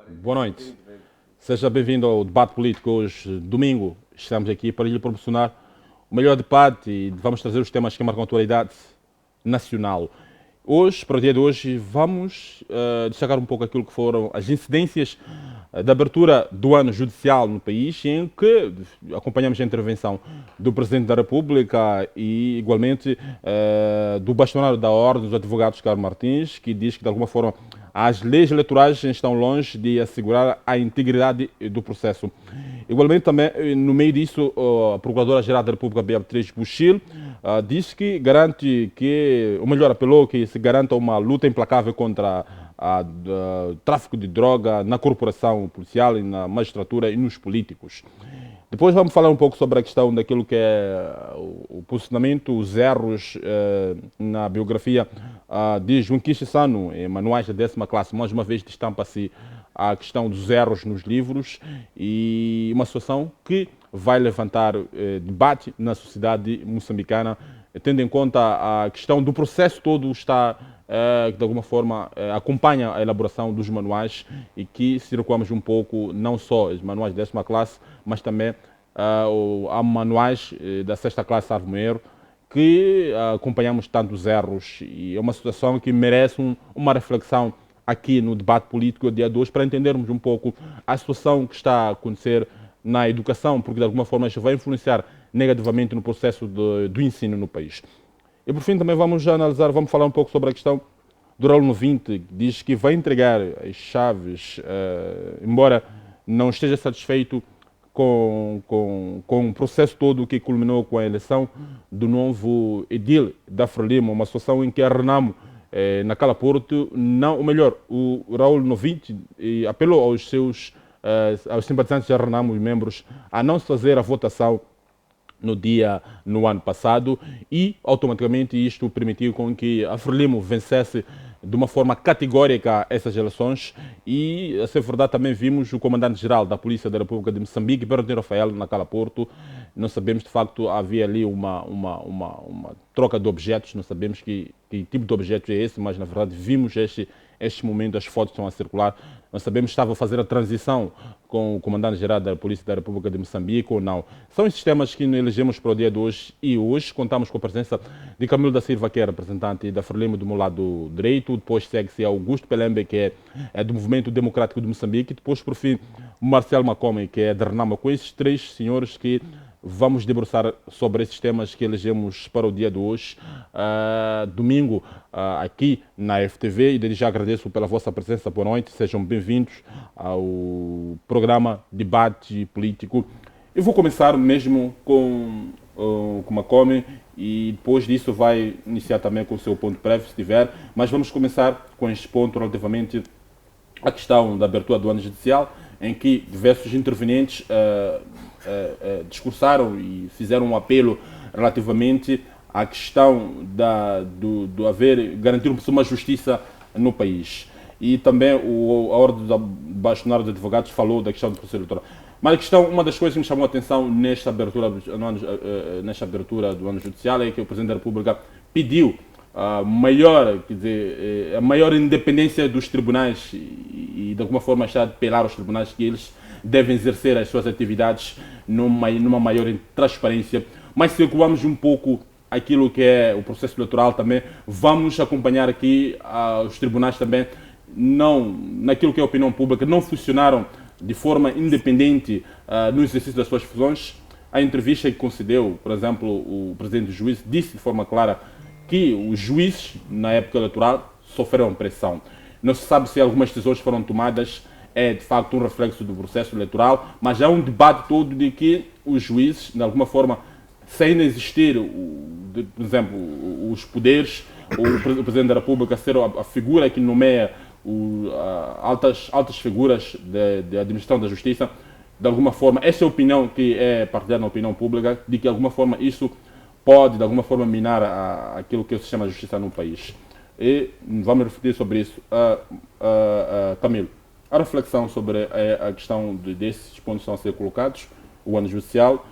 Boa noite. Seja bem-vindo ao debate político. Hoje, domingo, estamos aqui para lhe proporcionar o melhor debate e vamos trazer os temas que marcam a atualidade nacional. Hoje, para o dia de hoje, vamos destacar um pouco aquilo que foram as incidências da abertura do ano judicial no país, em que acompanhamos a intervenção do Presidente da República e, igualmente, do bastonário da Ordem dos Advogados, Carlos Martins, que diz que, de alguma forma, as leis eleitorais estão longe de assegurar a integridade do processo. Igualmente, também, no meio disso, a Procuradora-Geral da República, Beatriz Buchil, diz que garante que, ou melhor, apelou que se garanta uma luta implacável contra o tráfico de droga na corporação policial e na magistratura e nos políticos. Depois vamos falar um pouco sobre a questão daquilo que é o posicionamento, os erros na biografia de João Quixissano, em manuais da 10ª classe. Mais uma vez destampa-se a questão dos erros nos livros e uma situação que vai levantar debate na sociedade moçambicana, tendo em conta a questão do processo todo está que de alguma forma acompanha a elaboração dos manuais e que circulamos um pouco, não só os manuais da 10ª classe, mas também há manuais da 6ª classe Salvo Erro, que acompanhamos tantos erros e é uma situação que merece uma reflexão aqui no debate político do dia de hoje para entendermos um pouco a situação que está a acontecer na educação, porque de alguma forma isso vai influenciar negativamente no processo do ensino no país. E por fim também vamos falar um pouco sobre a questão do Raul Novinte, que diz que vai entregar as chaves, embora não esteja satisfeito com o processo todo que culminou com a eleição do novo edil da Frelimo, uma situação em que a Renamo, na Cala Porto, o Raul Novinte apelou aos simpatizantes da Renamo e membros a não se fazer a votação no ano passado e automaticamente isto permitiu com que a Frelimo vencesse de uma forma categórica essas eleições e, a ser verdade, também vimos o comandante-geral da Polícia da República de Moçambique, Bernardino Rafael, na Cala Porto. Não sabemos, de facto, havia ali uma troca de objetos, não sabemos que tipo de objeto é esse, mas, na verdade, vimos este momento, as fotos estão a circular. Nós sabemos que estava a fazer a transição com o comandante-geral da Polícia da República de Moçambique ou não. São esses temas que elegemos para o dia de hoje e hoje contamos com a presença de Camilo da Silva, que é representante da Frelimo do meu lado direito, depois segue-se Augusto Pelembe, que é do Movimento Democrático de Moçambique, e depois, por fim, Marcelo Macome, que é da Renamo. Com esses três senhores que vamos debruçar sobre esses temas que elegemos para o dia de hoje, domingo, aqui na FTV, e desde já agradeço pela vossa presença. Boa noite, sejam bem-vindos ao programa Debate Político. Eu vou começar mesmo com o Macome e depois disso vai iniciar também com o seu ponto prévio, se tiver, mas vamos começar com este ponto relativamente à questão da abertura do ano judicial, em que diversos intervenientes discursaram e fizeram um apelo relativamente à questão do haver, garantir uma justiça no país. E também a Ordem do Bastonário dos Advogados falou da questão do processo eleitoral. Mas uma das coisas que me chamou a atenção nesta abertura do ano judicial é que o Presidente da República pediu a maior independência dos tribunais e de alguma forma está a apelar aos tribunais que eles devem exercer as suas atividades numa maior transparência. Mas circulamos um pouco aquilo que é o processo eleitoral também. Vamos acompanhar aqui os tribunais também, naquilo que é a opinião pública, não funcionaram de forma independente no exercício das suas funções. A entrevista que concedeu, por exemplo, o presidente do juiz disse de forma clara que os juízes, na época eleitoral, sofreram pressão. Não se sabe se algumas decisões foram tomadas, é de facto um reflexo do processo eleitoral, mas há um debate todo de que os juízes, de alguma forma, sem existir, por exemplo, os poderes, o Presidente da República ser a figura que nomeia altas figuras de administração da justiça, de alguma forma, essa é a opinião que é partilhada na opinião pública, de que de alguma forma isso pode de alguma forma minar aquilo que se chama justiça no país. E vamos refletir sobre isso. Camilo, a reflexão sobre a questão desses pontos que estão a ser colocados, o ano judicial,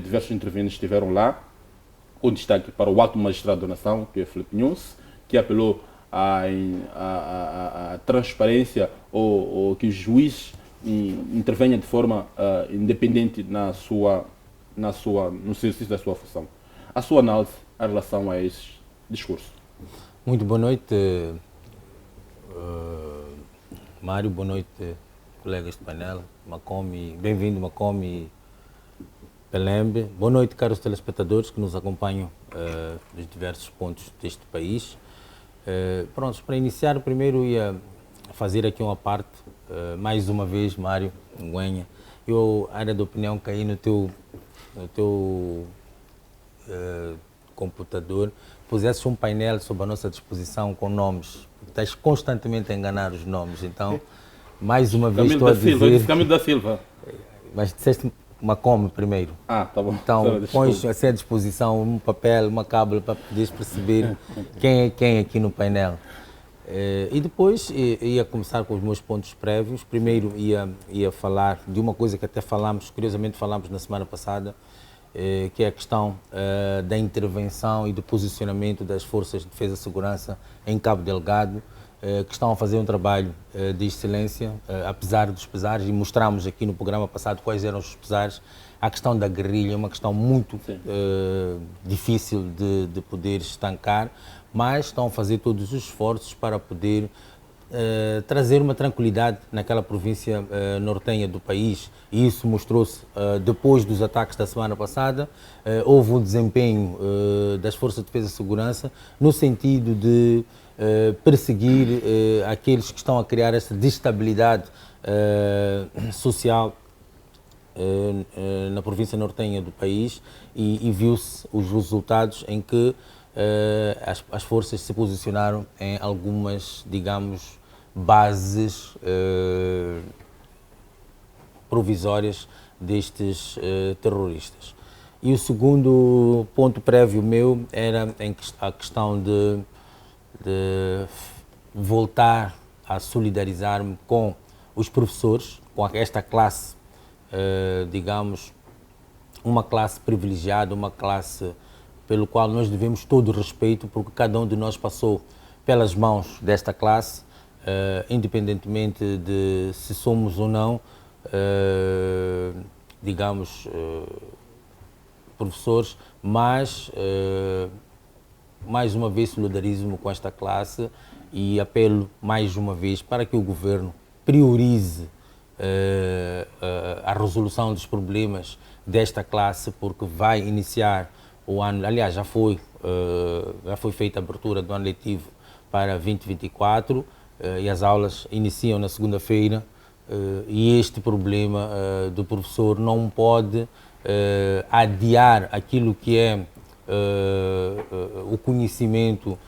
diversos intervenientes estiveram lá, com destaque para o alto magistrado da nação, que é Filipe Nunes, que apelou a transparência ou que o juiz intervenha de forma independente no exercício da sua função. A sua análise em relação a esse discurso. Muito boa noite, Mário, boa noite, colegas de painel, Macomi, bem-vindo Macomi, Pelembe, boa noite, caros telespectadores que nos acompanham dos diversos pontos deste país. Prontos, para iniciar, primeiro ia fazer aqui uma parte, mais uma vez, Mário, Nguenha, eu era da opinião que caí no teu computador, pusesse um painel sob a nossa disposição com nomes, estás constantemente a enganar os nomes, então, mais uma vez estou a dizer... Camilo da Silva. Mas disseste Macomi primeiro. Ah, tá bom. Então, pões assim à disposição um papel, uma cábula para poderes perceber quem é quem aqui no painel. E depois ia começar com os meus pontos prévios. Primeiro ia falar de uma coisa que até falámos, curiosamente falámos na semana passada, que é a questão da intervenção e do posicionamento das Forças de Defesa e Segurança em Cabo Delgado, que estão a fazer um trabalho de excelência, apesar dos pesares, e mostramos aqui no programa passado quais eram os pesares. A questão da guerrilha é uma questão muito difícil de poder estancar, mas estão a fazer todos os esforços para poder trazer uma tranquilidade naquela província nortenha do país, e isso mostrou-se depois dos ataques da semana passada. Houve um desempenho das Forças de Defesa e Segurança no sentido de perseguir aqueles que estão a criar essa destabilidade social na província nortenha do país, e viu-se os resultados em que as forças se posicionaram em algumas, digamos, bases provisórias destes terroristas. E o segundo ponto prévio meu era a questão de voltar a solidarizar-me com os professores, com esta classe, digamos, uma classe privilegiada, uma classe pelo qual nós devemos todo o respeito, porque cada um de nós passou pelas mãos desta classe, independentemente de se somos ou não, digamos, professores, mas mais uma vez solidarismo com esta classe, e apelo mais uma vez para que o governo priorize a resolução dos problemas desta classe, porque vai iniciar o ano, aliás, já foi feita a abertura do ano letivo para 2024, e as aulas iniciam na segunda-feira, e este problema do professor não pode adiar aquilo que é o conhecimento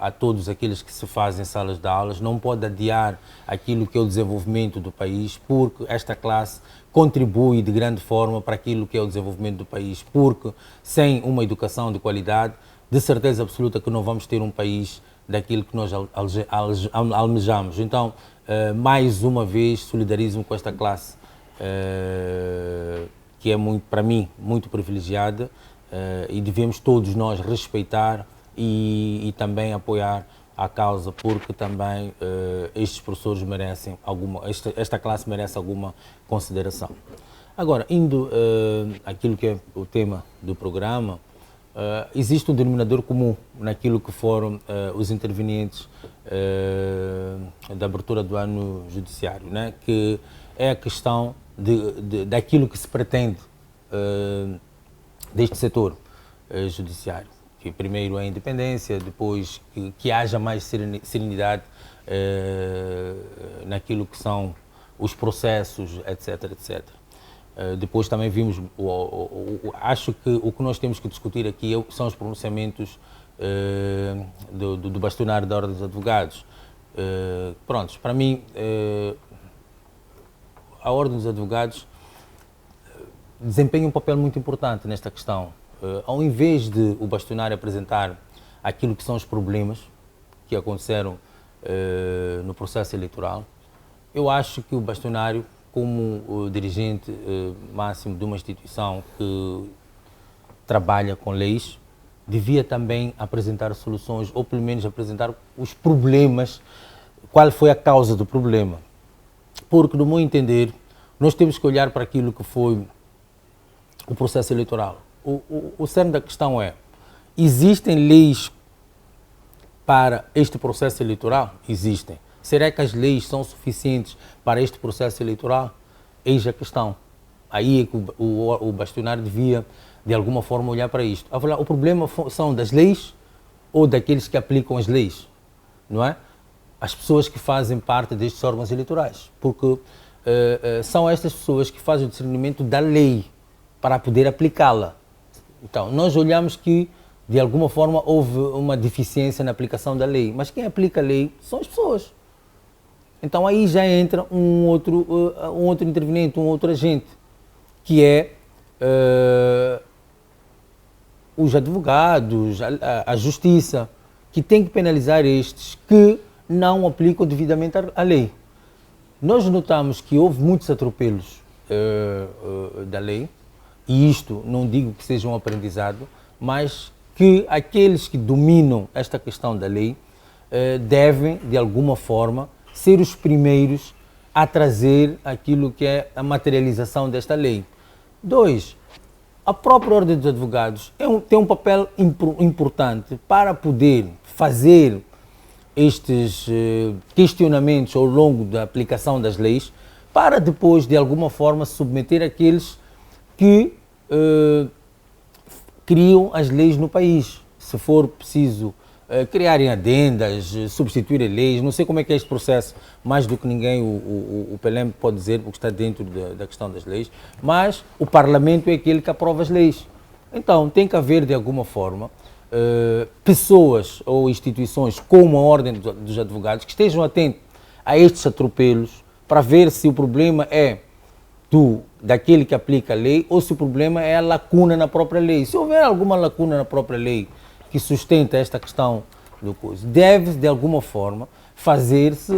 a todos aqueles que se fazem salas de aulas, não pode adiar aquilo que é o desenvolvimento do país, porque esta classe contribui de grande forma para aquilo que é o desenvolvimento do país, porque sem uma educação de qualidade, de certeza absoluta que não vamos ter um país daquilo que nós almejamos. Então, mais uma vez, solidarismo com esta classe, que é, muito, para mim, muito privilegiada, e devemos todos nós respeitar e também apoiar a causa, porque também estes professores merecem esta classe merece alguma consideração. Agora, indo àquilo que é o tema do programa, existe um denominador comum naquilo que foram os intervenientes da abertura do ano judiciário, né? Que é a questão daquilo que se pretende deste setor judiciário. Que primeiro a independência, depois que haja mais serenidade naquilo que são os processos, etc, etc. Depois também vimos, acho que o que nós temos que discutir aqui são os pronunciamentos do bastonário da Ordem dos Advogados. Prontos, para mim, a Ordem dos Advogados desempenha um papel muito importante nesta questão. Ao invés de o bastonário apresentar aquilo que são os problemas que aconteceram no processo eleitoral, eu acho que o bastonário, como o dirigente máximo de uma instituição que trabalha com leis, devia também apresentar soluções, ou pelo menos apresentar os problemas, qual foi a causa do problema. Porque, no meu entender, nós temos que olhar para aquilo que foi o processo eleitoral. O cerne da questão é, existem leis para este processo eleitoral? Existem. Será que as leis são suficientes para este processo eleitoral? Eis a questão. Aí é que o bastionário devia, de alguma forma, olhar para isto. O problema são das leis ou daqueles que aplicam as leis, não é? As pessoas que fazem parte destes órgãos eleitorais. Porque são estas pessoas que fazem o discernimento da lei para poder aplicá-la. Então, nós olhamos que, de alguma forma, houve uma deficiência na aplicação da lei, mas quem aplica a lei são as pessoas. Então, aí já entra um outro interveniente, um outro agente, que é os advogados, a justiça, que tem que penalizar estes que não aplicam devidamente a lei. Nós notamos que houve muitos atropelos da lei, e isto não digo que seja um aprendizado, mas que aqueles que dominam esta questão da lei devem, de alguma forma, ser os primeiros a trazer aquilo que é a materialização desta lei. 2, a própria Ordem dos Advogados tem um papel importante para poder fazer estes questionamentos ao longo da aplicação das leis, para depois, de alguma forma, submeter aqueles que criam as leis no país. Se for preciso criarem adendas, substituírem leis, não sei como é que é este processo, mais do que ninguém o Pelém pode dizer, porque está dentro da questão das leis, mas o Parlamento é aquele que aprova as leis. Então, tem que haver, de alguma forma, pessoas ou instituições como a Ordem dos Advogados que estejam atentos a estes atropelos para ver se o problema é daquele que aplica a lei ou se o problema é a lacuna na própria lei. Se houver alguma lacuna na própria lei que sustenta esta questão do coisa, deve, de alguma forma, fazer-se,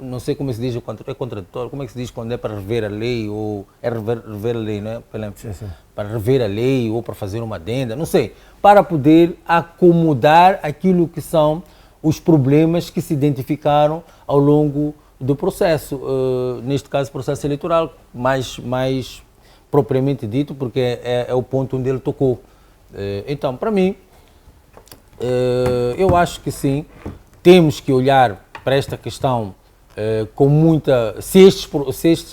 não sei como se diz, é contraditório, como é que se diz quando é para rever a lei, ou é rever a lei, não é? Sim. Para rever a lei ou para fazer uma adenda, não sei, para poder acomodar aquilo que são os problemas que se identificaram ao longo do processo, neste caso processo eleitoral, mais propriamente dito, porque é o ponto onde ele tocou. Então, para mim, eu acho que sim, temos que olhar para esta questão com muita...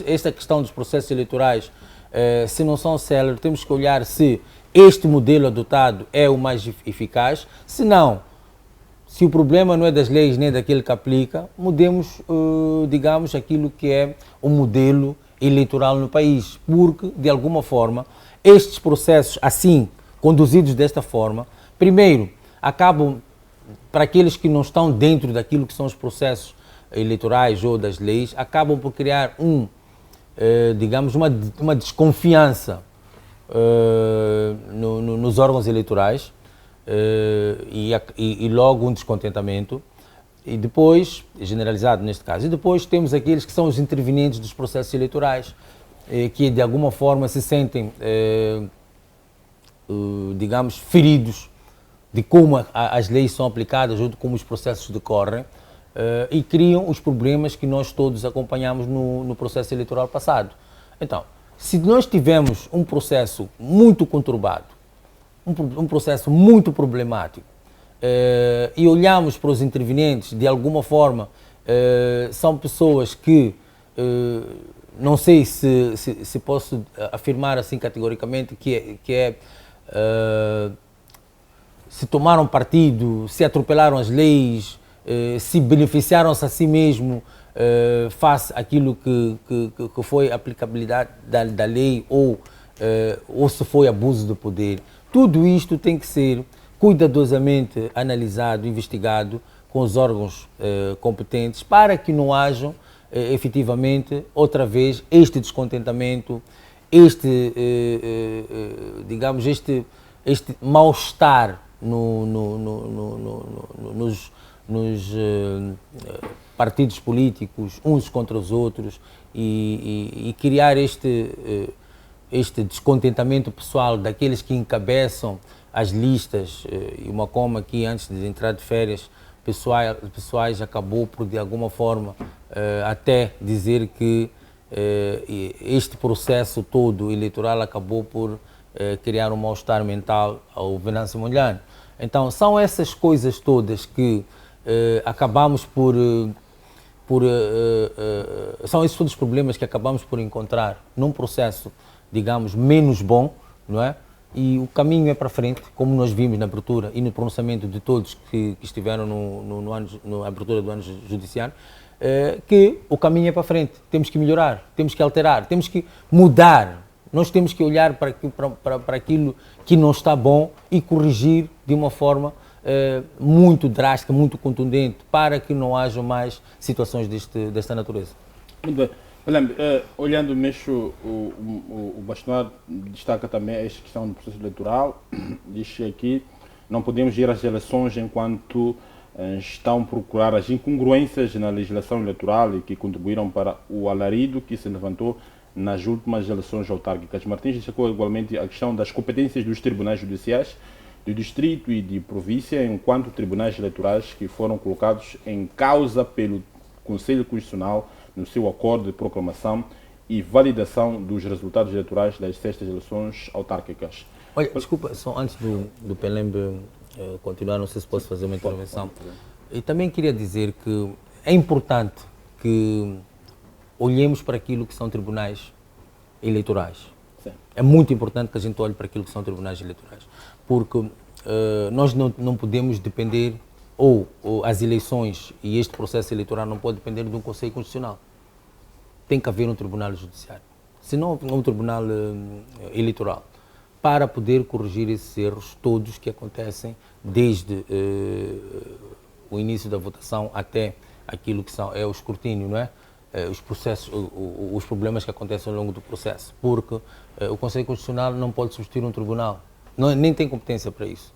esta questão dos processos eleitorais, se não são céleres, temos que olhar se este modelo adotado é o mais eficaz, se não, se o problema não é das leis nem daquele que aplica, mudemos, digamos, aquilo que é o modelo eleitoral no país, porque, de alguma forma, estes processos, assim, conduzidos desta forma, primeiro, acabam, para aqueles que não estão dentro daquilo que são os processos eleitorais ou das leis, acabam por criar digamos, uma desconfiança nos órgãos eleitorais, e logo um descontentamento, e depois, generalizado neste caso, e depois temos aqueles que são os intervenientes dos processos eleitorais, que de alguma forma se sentem, digamos, feridos de como as leis são aplicadas ou de como os processos decorrem, e criam os problemas que nós todos acompanhamos no processo eleitoral passado. Então, se nós tivermos um processo muito conturbado, um processo muito problemático, e olhamos para os intervenientes, de alguma forma, são pessoas que, não sei se posso afirmar assim categoricamente, se tomaram partido, se atropelaram as leis, se beneficiaram-se a si mesmo face àquilo que foi a aplicabilidade da lei ou se foi abuso de poder. Tudo isto tem que ser cuidadosamente analisado, investigado com os órgãos competentes para que não hajam efetivamente outra vez este descontentamento, digamos, este mal-estar nos partidos políticos, uns contra os outros, e criar este descontentamento pessoal daqueles que encabeçam as listas, e uma como aqui antes de entrar de férias, pessoais acabou por de alguma forma até dizer que este processo todo eleitoral acabou por criar um mal-estar mental ao Venâncio Mondlane. Então são essas coisas todas que acabamos por são esses todos os problemas que acabamos por encontrar num processo, digamos, menos bom, não é? E o caminho é para frente, como nós vimos na abertura e no pronunciamento de todos que estiveram na abertura do ano judiciário, que o caminho é para frente. Temos que melhorar, temos que alterar, temos que mudar. Nós temos que olhar para aquilo que não está bom e corrigir de uma forma muito drástica, muito contundente, para que não haja mais situações desta natureza. Muito bem. Olhando mesmo, o bastonário destaca também esta questão do processo eleitoral. Diz aqui, não podemos ir às eleições enquanto estão a procurar as incongruências na legislação eleitoral e que contribuíram para o alarido que se levantou nas últimas eleições autárquicas. Martins destacou igualmente a questão das competências dos tribunais judiciais do distrito e de província enquanto tribunais eleitorais que foram colocados em causa pelo Conselho Constitucional no seu acordo de proclamação e validação dos resultados eleitorais das sextas eleições autárquicas. Olha, desculpa, só antes do Pelembe continuar, não sei se posso fazer uma intervenção. E também queria dizer que é importante que olhemos para aquilo que são tribunais eleitorais. Sim. É muito importante que a gente olhe para aquilo que são tribunais eleitorais, porque nós não podemos depender, ou as eleições e este processo eleitoral não pode depender de um Conselho Constitucional. Tem que haver um tribunal judiciário, senão um tribunal eleitoral, para poder corrigir esses erros todos que acontecem desde o início da votação até aquilo que o escrutínio, não é? Os processos, os problemas que acontecem ao longo do processo, porque o Conselho Constitucional não pode substituir um tribunal, nem tem competência para isso.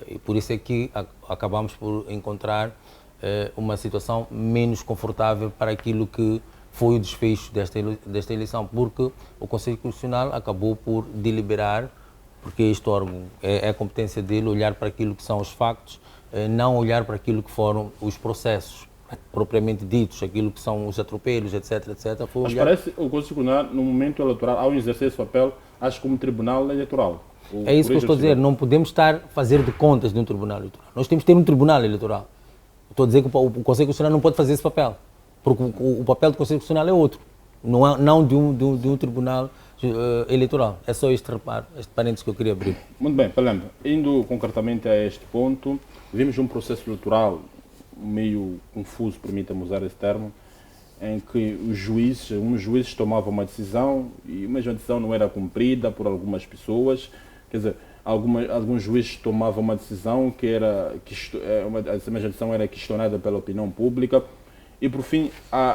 E por isso é que acabamos por encontrar uma situação menos confortável para aquilo que foi o desfecho desta eleição, porque o Conselho Constitucional acabou por deliberar, porque este órgão é a competência dele, olhar para aquilo que são os factos, não olhar para aquilo que foram os processos propriamente ditos, aquilo que são os atropelos, etc, etc. Mas parece o Conselho Constitucional, no momento eleitoral, ao exercer esse papel, age como tribunal eleitoral. É isso que eu estou a dizer, não podemos estar a fazer de contas de um tribunal eleitoral. Nós temos que ter um tribunal eleitoral. Estou a dizer que o Conselho Constitucional não pode fazer esse papel, porque o papel do Conselho Constitucional é outro, não de um tribunal eleitoral. É só este reparo, este parênteses que eu queria abrir. Muito bem, Pelembe, indo concretamente a este ponto, vimos um processo eleitoral meio confuso, permita-me usar esse termo, em que uns juízes tomavam uma decisão e a mesma decisão não era cumprida por algumas pessoas. Quer dizer, alguns juízes tomavam uma decisão essa mesma decisão era questionada pela opinião pública e, por fim,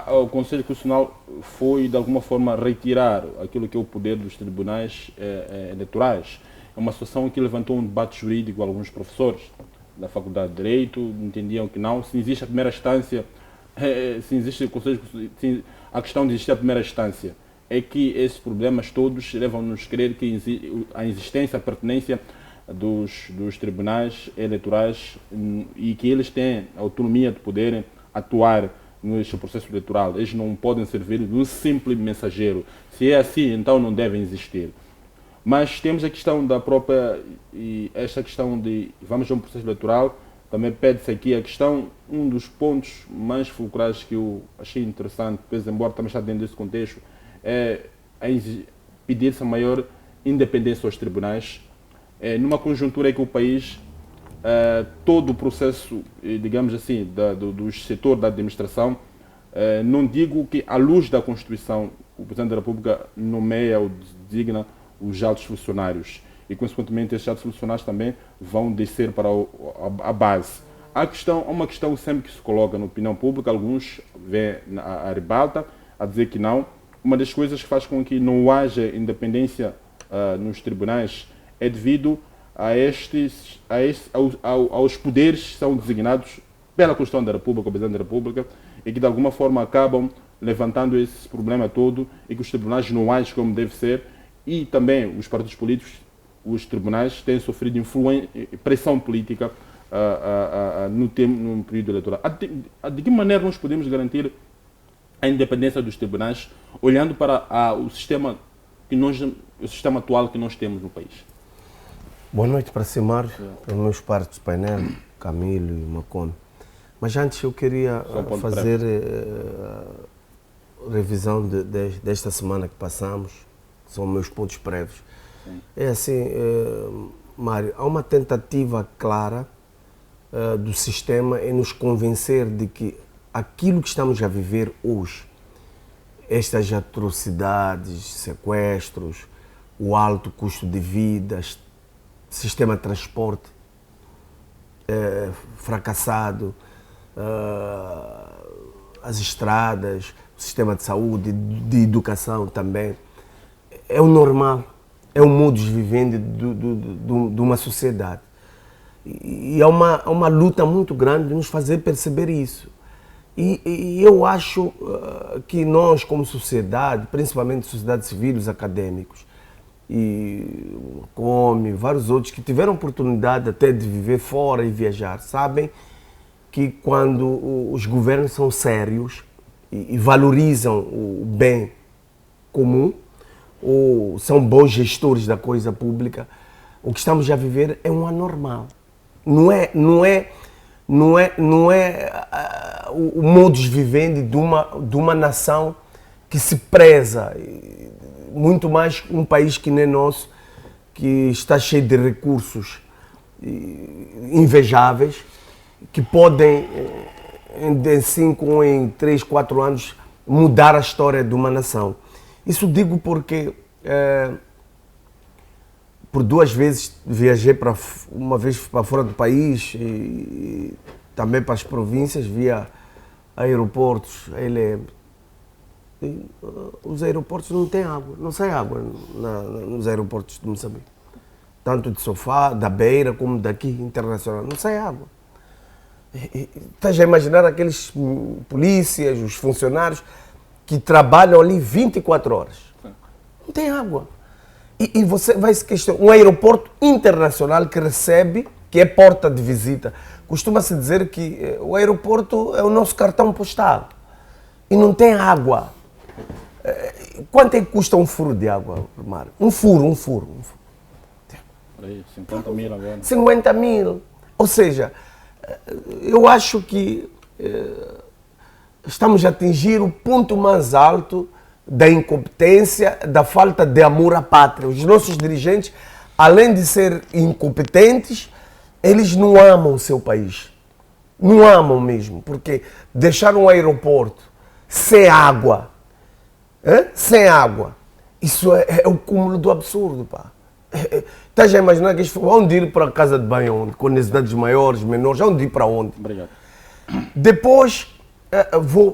o Conselho Constitucional foi, de alguma forma, retirar aquilo que é o poder dos tribunais eleitorais. É uma situação que levantou um debate jurídico. Alguns professores da Faculdade de Direito entendiam que não, se existe a primeira instância, se existe o Conselho, a questão de existir a primeira instância é que esses problemas todos levam-nos a crer que a existência, a pertinência dos tribunais eleitorais e que eles têm a autonomia de poderem atuar neste processo eleitoral. Eles não podem servir de um simples mensageiro. Se é assim, então não devem existir. Mas temos a questão da própria, e esta questão de vamos a um processo eleitoral, também pede-se aqui a questão, um dos pontos mais fulcrais que eu achei interessante, pois embora também está dentro desse contexto, é pedir-se a maior independência aos tribunais, numa conjuntura em que o país, todo o processo, digamos assim, do setor da administração, não digo que à luz da Constituição o Presidente da República nomeia ou designa os altos funcionários e, consequentemente, esses altos funcionários também vão descer para a base. Há uma questão sempre que se coloca na opinião pública, alguns vêm a ribalta a dizer que não. Uma das coisas que faz com que não haja independência nos tribunais é devido aos poderes que são designados pela Constituição da República, o Presidente da República, e que de alguma forma acabam levantando esse problema todo e que os tribunais não agem como deve ser e também os partidos políticos, os tribunais têm sofrido pressão política no período eleitoral. De que maneira nós podemos garantir a independência dos tribunais, olhando para o sistema atual que nós temos no país? Boa noite para Simar, para os meus pares do painel, Camilo e Macone. Mas antes eu queria fazer revisão desta semana que passamos, que são meus pontos prévios. Sim. É assim, Mário, há uma tentativa clara do sistema em nos convencer de que aquilo que estamos a viver hoje, estas atrocidades, sequestros, o alto custo de vida, sistema de transporte fracassado, as estradas, o sistema de saúde, de educação também, é o normal, é o modus vivendi de uma sociedade. E há uma luta muito grande de nos fazer perceber isso. E eu acho que nós, como sociedade, principalmente sociedade civil, os académicos, e vários outros que tiveram oportunidade até de viver fora e viajar, sabem que quando os governos são sérios e valorizam o bem comum, ou são bons gestores da coisa pública, o que estamos a viver é um anormal. Não é o modus vivendi de uma nação que se preza, muito mais um país que nem nosso, que está cheio de recursos invejáveis, que podem, em 5 ou em 3, 4 anos, mudar a história de uma nação. Isso digo porque por 2 vezes viajei uma vez para fora do país e também para as províncias, via aeroportos, aí lembro. Os aeroportos não têm água, não sai água nos aeroportos de Moçambique. Tanto de Sofá, da Beira, como daqui, internacional, não sai água. Estás a imaginar aqueles polícias, os funcionários que trabalham ali 24 horas. Não tem água. E você vai se questionar. Um aeroporto internacional que recebe, que é porta de visita. Costuma-se dizer que o aeroporto é o nosso cartão postal. E não tem água. Quanto é que custa um furo de água, Mário? Um furo. 50 mil agora. 50 mil. Ou seja, eu acho que estamos a atingir o ponto mais alto da incompetência, da falta de amor à pátria. Os nossos dirigentes, além de ser incompetentes, eles não amam o seu país. Não amam mesmo, porque deixar um aeroporto sem água, isso é o cúmulo do absurdo, pá. Estás a imaginar que eles vão ir para a casa de banho onde? Com necessidades maiores, menores, vão ir para onde? Obrigado. Depois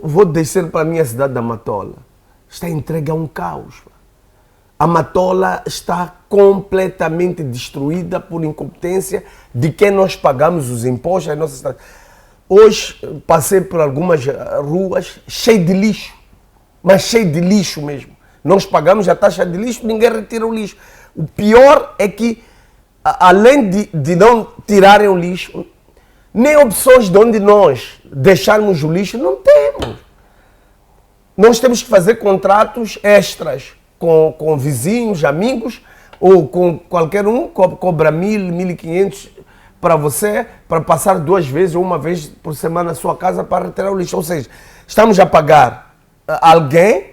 vou descer para a minha cidade da Matola. Está entregue a um caos. A Matola está completamente destruída por incompetência de quem nós pagamos os impostos. A nossa cidade. Hoje passei por algumas ruas cheias de lixo, mas cheio de lixo mesmo. Nós pagamos a taxa de lixo, ninguém retira o lixo. O pior é que, além de não tirarem o lixo, nem opções de onde nós deixarmos o lixo não temos. Nós temos que fazer contratos extras com vizinhos, amigos, ou com qualquer um, cobra 1.000, 1.500 para você, para passar 2 vezes ou 1 vez por semana na sua casa para retirar o lixo. Ou seja, estamos a pagar alguém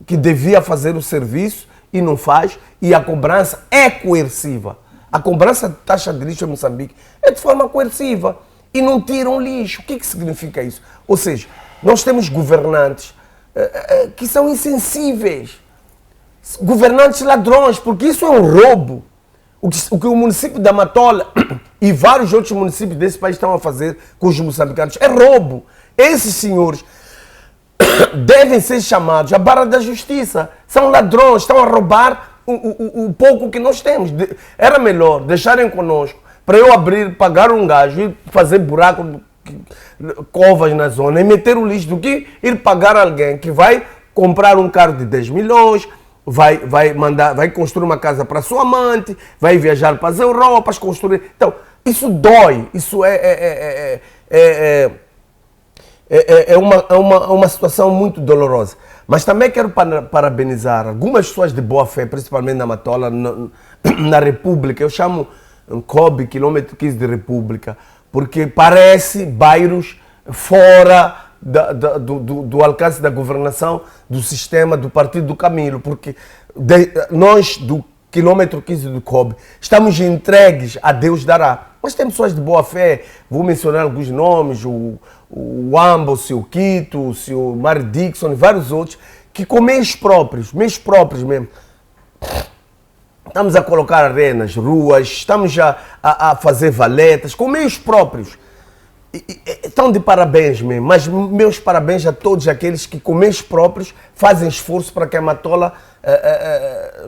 que devia fazer o serviço e não faz, e a cobrança é coerciva. A cobrança de taxa de lixo em Moçambique é de forma coerciva e não tiram lixo. O que significa isso? Ou seja, nós temos governantes que são insensíveis, governantes ladrões, porque isso é um roubo. O que o município da Matola e vários outros municípios desse país estão a fazer com os moçambicanos é roubo. Esses senhores devem ser chamados à barra da justiça. São ladrões, estão a roubar o pouco que nós temos. Era melhor deixarem conosco para eu pagar um gajo e fazer buraco, covas na zona e meter o lixo, do que ir pagar alguém que vai comprar um carro de 10 milhões, vai construir uma casa para sua amante, vai viajar para as Europas, construir. Então, isso dói, isso é uma situação muito dolorosa. Mas também quero parabenizar algumas pessoas de boa fé, principalmente na Matola, na República. Eu chamo Kobe, quilômetro 15 de República, porque parece bairros fora do alcance da governação, do sistema, do partido do Camilo, porque nós do quilômetro 15 do Kobe estamos entregues a Deus dará. Mas tem pessoas de boa fé, vou mencionar alguns nomes, o Amba, o seu Quito, o seu Mari Dixon e vários outros, que com meios próprios mesmo, estamos a colocar arenas, ruas, estamos a fazer valetas, com meios próprios. Estão de parabéns mesmo, mas meus parabéns a todos aqueles que com meios próprios fazem esforço para que a Matola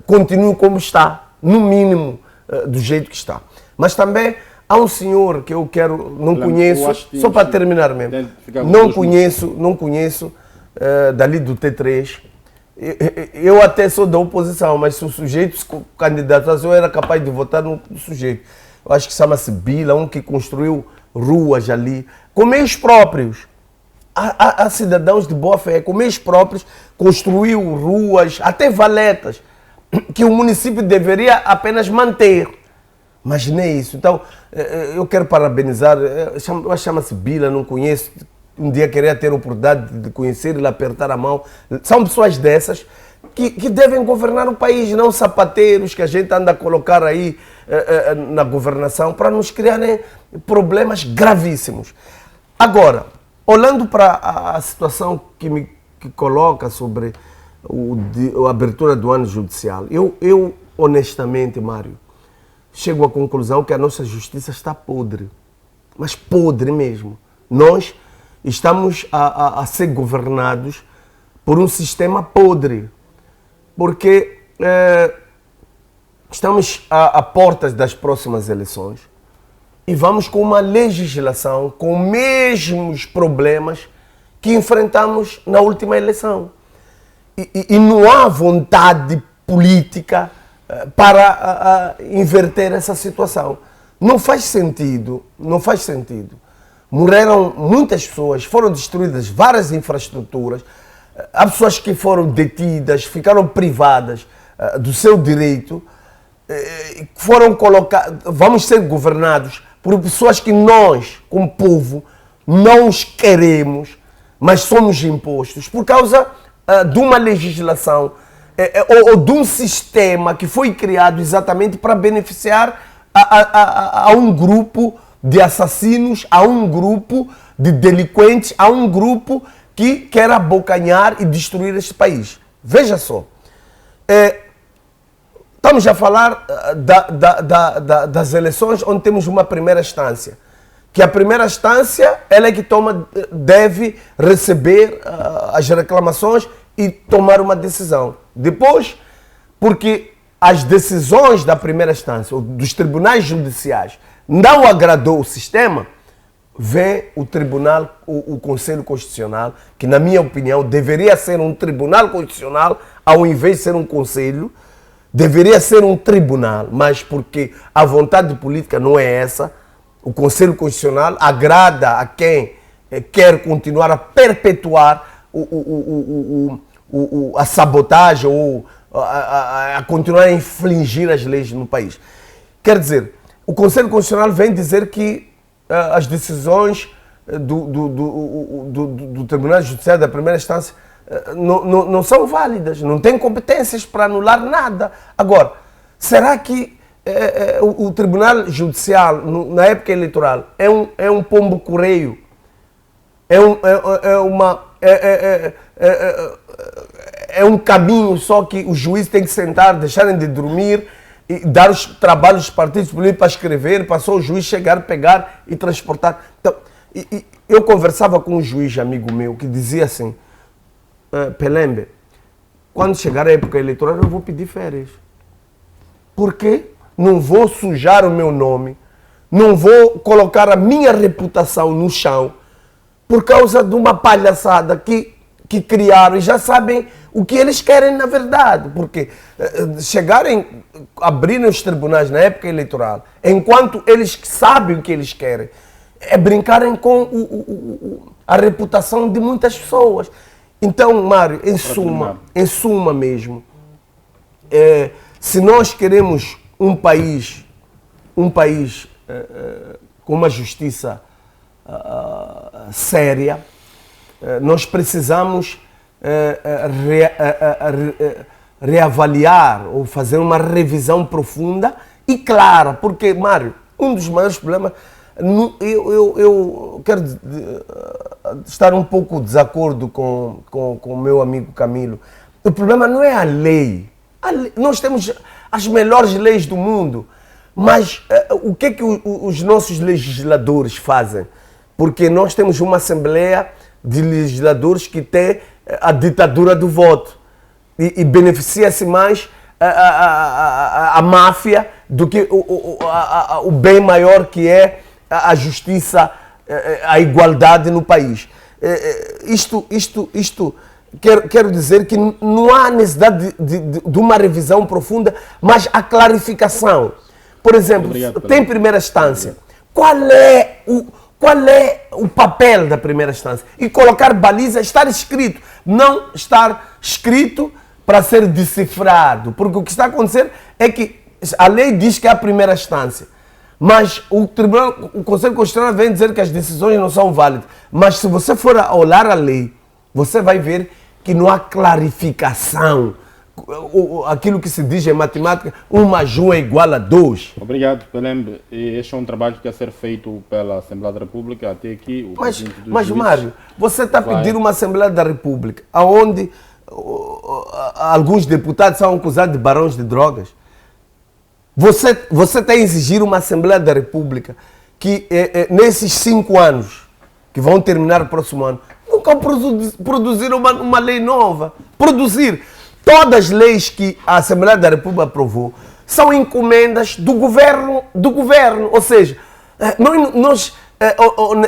continue como está, no mínimo do jeito que está. Mas também há um senhor que eu quero, não conheço, só para terminar mesmo, não conheço dali do T3, eu até sou da oposição, mas se o sujeito se candidatasse, eu era capaz de votar no sujeito. Eu acho que chama-se Bila, um que construiu ruas ali, com meios próprios. Há cidadãos de boa fé, com meios próprios, construiu ruas, até valetas, que o município deveria apenas manter. Mas nem isso. Então, eu quero parabenizar, chama-se Bila, não conheço, um dia queria ter a oportunidade de conhecer e lhe apertar a mão. São pessoas dessas que devem governar o país, não sapateiros que a gente anda a colocar aí na governação para nos criarem problemas gravíssimos. Agora, olhando para a situação que coloca sobre a abertura do ano judicial, eu honestamente, Mário, chego à conclusão que a nossa justiça está podre, mas podre mesmo. Nós estamos a ser governados por um sistema podre, porque estamos a portas das próximas eleições e vamos com uma legislação com os mesmos problemas que enfrentamos na última eleição. E não há vontade política para inverter essa situação. Não faz sentido. Morreram muitas pessoas, foram destruídas várias infraestruturas, há pessoas que foram detidas, ficaram privadas do seu direito, foram colocadas, vamos ser governados por pessoas que nós, como povo, não os queremos, mas somos impostos por causa de uma legislação ou de um sistema que foi criado exatamente para beneficiar a um grupo de assassinos, a um grupo de delinquentes, a um grupo que quer abocanhar e destruir este país. Veja só, estamos a falar das eleições onde temos uma primeira instância, que a primeira instância ela é que deve receber as reclamações e tomar uma decisão. Depois, porque as decisões da primeira instância, ou dos tribunais judiciais, não agradou o sistema, vem o tribunal, o Conselho Constitucional, que na minha opinião deveria ser um tribunal constitucional, ao invés de ser um conselho, deveria ser um tribunal, mas porque a vontade política não é essa, o Conselho Constitucional agrada a quem quer continuar a perpetuar a sabotagem ou a continuar a infringir as leis no país. Quer dizer, o Conselho Constitucional vem dizer que as decisões do Tribunal Judiciário da primeira instância não são válidas, não tem competências para anular nada. Agora, será que o Tribunal Judicial, na época eleitoral, é um pombo-correio? É um caminho só que os juízes têm que sentar, deixarem de dormir e dar os trabalhos dos partidos políticos para escrever, para só o juiz chegar, pegar e transportar. Então, eu conversava com um juiz amigo meu que dizia assim, Pelembe, quando chegar a época eleitoral eu vou pedir férias. Porque não vou sujar o meu nome, não vou colocar a minha reputação no chão por causa de uma palhaçada que que criaram e já sabem o que eles querem na verdade, porque chegarem, abrirem os tribunais na época eleitoral, enquanto eles sabem o que eles querem, é brincarem com a reputação de muitas pessoas. Então, Mário, em suma mesmo, se nós queremos um país com uma justiça séria, nós precisamos reavaliar ou fazer uma revisão profunda e clara, porque, Mário, um dos maiores problemas, eu quero estar um pouco de desacordo com o meu amigo Camilo. O problema não é a lei. Nós temos as melhores leis do mundo, mas o que é que os nossos legisladores fazem? Porque nós temos uma Assembleia de Legisladores que tem a ditadura do voto e beneficia-se mais a máfia do que o bem maior que é a justiça, a igualdade no país. Quero dizer que não há necessidade de uma revisão profunda, mas a clarificação. Por exemplo, tem primeira instância. Qual é o papel da primeira instância? E colocar baliza, estar escrito, não estar escrito para ser decifrado. Porque o que está a acontecer é que a lei diz que é a primeira instância, mas o Conselho Constitucional vem dizer que as decisões não são válidas. Mas se você for olhar a lei, você vai ver que não há clarificação. Aquilo que se diz em matemática, 1 mais 1 é igual a 2. Obrigado, Pelembe. Este é um trabalho que quer ser feito pela Assembleia da República até aqui. Mas Mário, você está pedindo uma Assembleia da República onde alguns deputados são acusados de barões de drogas. Você está a exigir uma Assembleia da República que nesses 5 anos, que vão terminar o próximo ano, nunca produziram uma lei nova. Todas as leis que a Assembleia da República aprovou são encomendas do governo. Ou seja, nós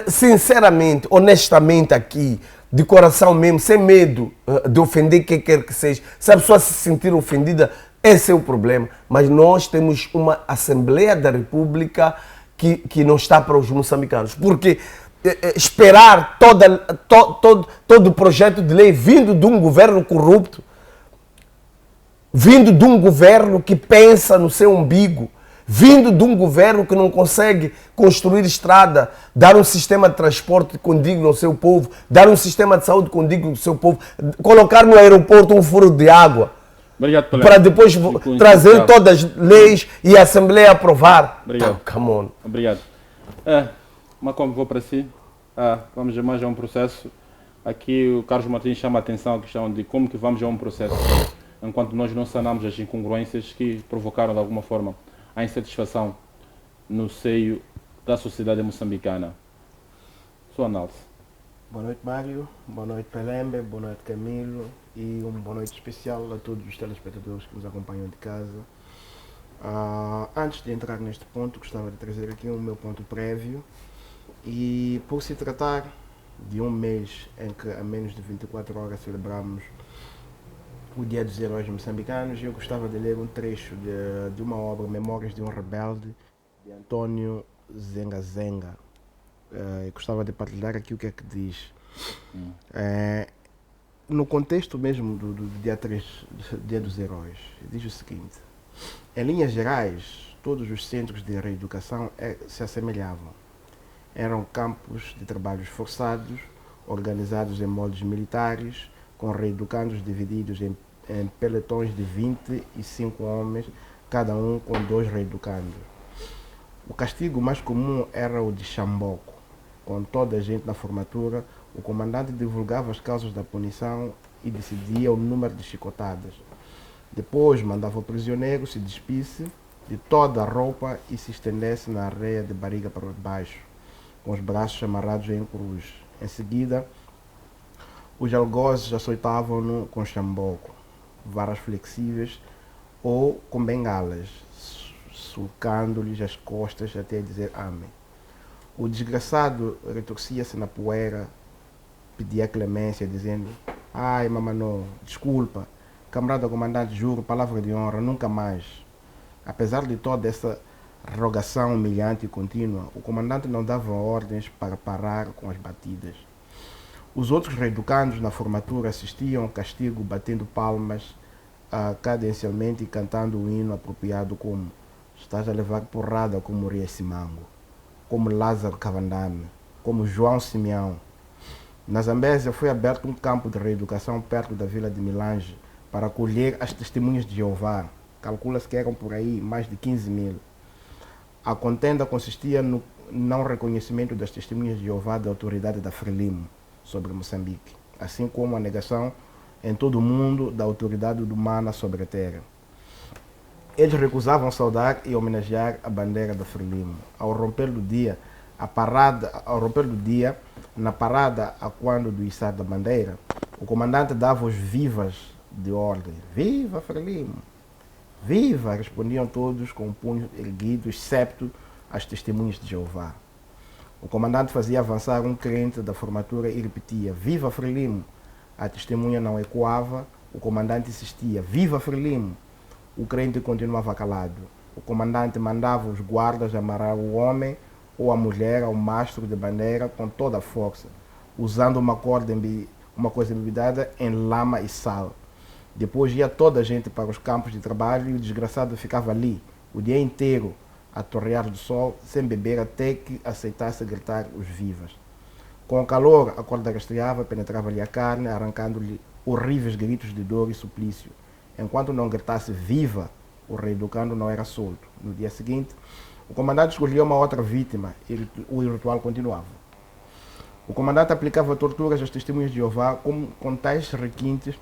sinceramente, honestamente aqui, de coração mesmo, sem medo de ofender quem quer que seja, se a pessoa se sentir ofendida, esse é o problema. Mas nós temos uma Assembleia da República que não está para os moçambicanos. Porque esperar todo o projeto de lei vindo de um governo corrupto, vindo de um governo que pensa no seu umbigo, vindo de um governo que não consegue construir estrada, dar um sistema de transporte condigno ao seu povo, dar um sistema de saúde condigno ao seu povo, colocar no aeroporto um furo de água, para depois trazer todas as leis e a Assembleia aprovar. Obrigado. Então, come on. Obrigado. Macomb, vou para si. Vamos a mais a um processo. Aqui o Carlos Martins chama a atenção à questão de como que vamos a um processo enquanto nós não sanamos as incongruências que provocaram de alguma forma a insatisfação no seio da sociedade moçambicana. Sua análise. Boa noite, Mário. Boa noite, Pelembe. Boa noite, Camilo. E uma boa noite especial a todos os telespectadores que nos acompanham de casa. Antes de entrar neste ponto, gostava de trazer aqui o meu ponto prévio. E por se tratar de um mês em que a menos de 24 horas celebramos o Dia dos Heróis Moçambicanos, eu gostava de ler um trecho de uma obra, Memórias de um Rebelde, de Antônio Zenga Zenga. Gostava de partilhar aqui o que é que diz. No contexto mesmo do dia 3, Dia dos Heróis, diz o seguinte: em linhas gerais, todos os centros de reeducação se assemelhavam. Eram campos de trabalhos forçados, organizados em moldes militares, com reeducandos divididos em peletões de 25 homens, cada um com 2 reeducandos. O castigo mais comum era o de chamboco. Com toda a gente na formatura, o comandante divulgava as causas da punição e decidia o número de chicotadas. Depois mandava o prisioneiro se despisse de toda a roupa e se estendesse na areia de barriga para baixo, com os braços amarrados em cruz. Em seguida, os algozes açoitavam-no com chamboco, varas flexíveis ou com bengalas, sulcando-lhes as costas até dizer amém. O desgraçado retorcia-se na poeira, pedia clemência, dizendo: Ai, mamano, desculpa. Camarada comandante, juro, palavra de honra, nunca mais. Apesar de toda essa rogação humilhante e contínua, o comandante não dava ordens para parar com as batidas. Os outros reeducandos na formatura assistiam ao castigo batendo palmas cadencialmente e cantando o hino apropriado como "Estás a levar porrada como Ria Simango", como Lázaro Cavandame, como João Simeão. Na Zambésia foi aberto um campo de reeducação perto da vila de Milange para acolher as testemunhas de Jeová. Calcula-se que eram por aí mais de 15 mil. A contenda consistia no não reconhecimento das testemunhas de Jeová da autoridade da Frelimo sobre Moçambique, assim como a negação em todo o mundo da autoridade do Mana sobre a terra. Eles recusavam saudar e homenagear a bandeira da Frelimo. Ao romper do dia, na parada a quando do içar da bandeira, o comandante dava os vivas de ordem. "Viva Frelimo! Viva!", respondiam todos com o punho erguido, excepto as testemunhas de Jeová. O comandante fazia avançar um crente da formatura e repetia: "Viva Frelimo!". A testemunha não ecoava, o comandante insistia: "Viva Frelimo!". O crente continuava calado. O comandante mandava os guardas amarrar o homem ou a mulher ao mastro de bandeira com toda a força, usando uma coisa embebedada em lama e sal. Depois ia toda a gente para os campos de trabalho e o desgraçado ficava ali o dia inteiro a torrear do sol, sem beber, até que aceitasse gritar os vivas. Com o calor, a corda rastreava, penetrava-lhe a carne, arrancando-lhe horríveis gritos de dor e suplício. Enquanto não gritasse "viva", o reeducando não era solto. No dia seguinte, o comandante escolheu uma outra vítima e o ritual continuava. O comandante aplicava torturas às testemunhas de Jeová com tais requintes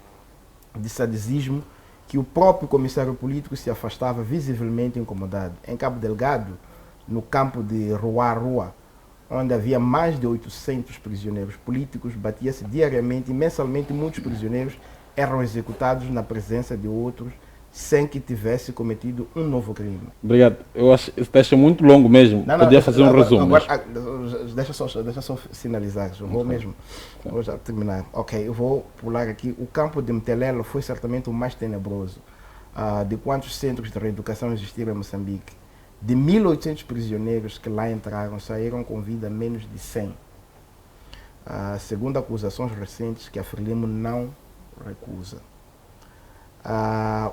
de sadismo que o próprio comissário político se afastava visivelmente incomodado. Em Cabo Delgado, no campo de Ruarua, onde havia mais de 800 prisioneiros políticos, batia-se diariamente e mensalmente muitos prisioneiros eram executados na presença de outros sem que tivesse cometido um novo crime. Obrigado. Eu acho que esse texto é muito longo mesmo. Podia fazer um resumo. Deixa só sinalizar, eu vou mesmo. Vou já terminar. Ok, eu vou pular aqui. O campo de Mtelelo foi certamente o mais tenebroso de quantos centros de reeducação existiram em Moçambique. De 1.800 prisioneiros que lá entraram, saíram com vida menos de 100. Segundo acusações recentes que a Frelimo não recusa.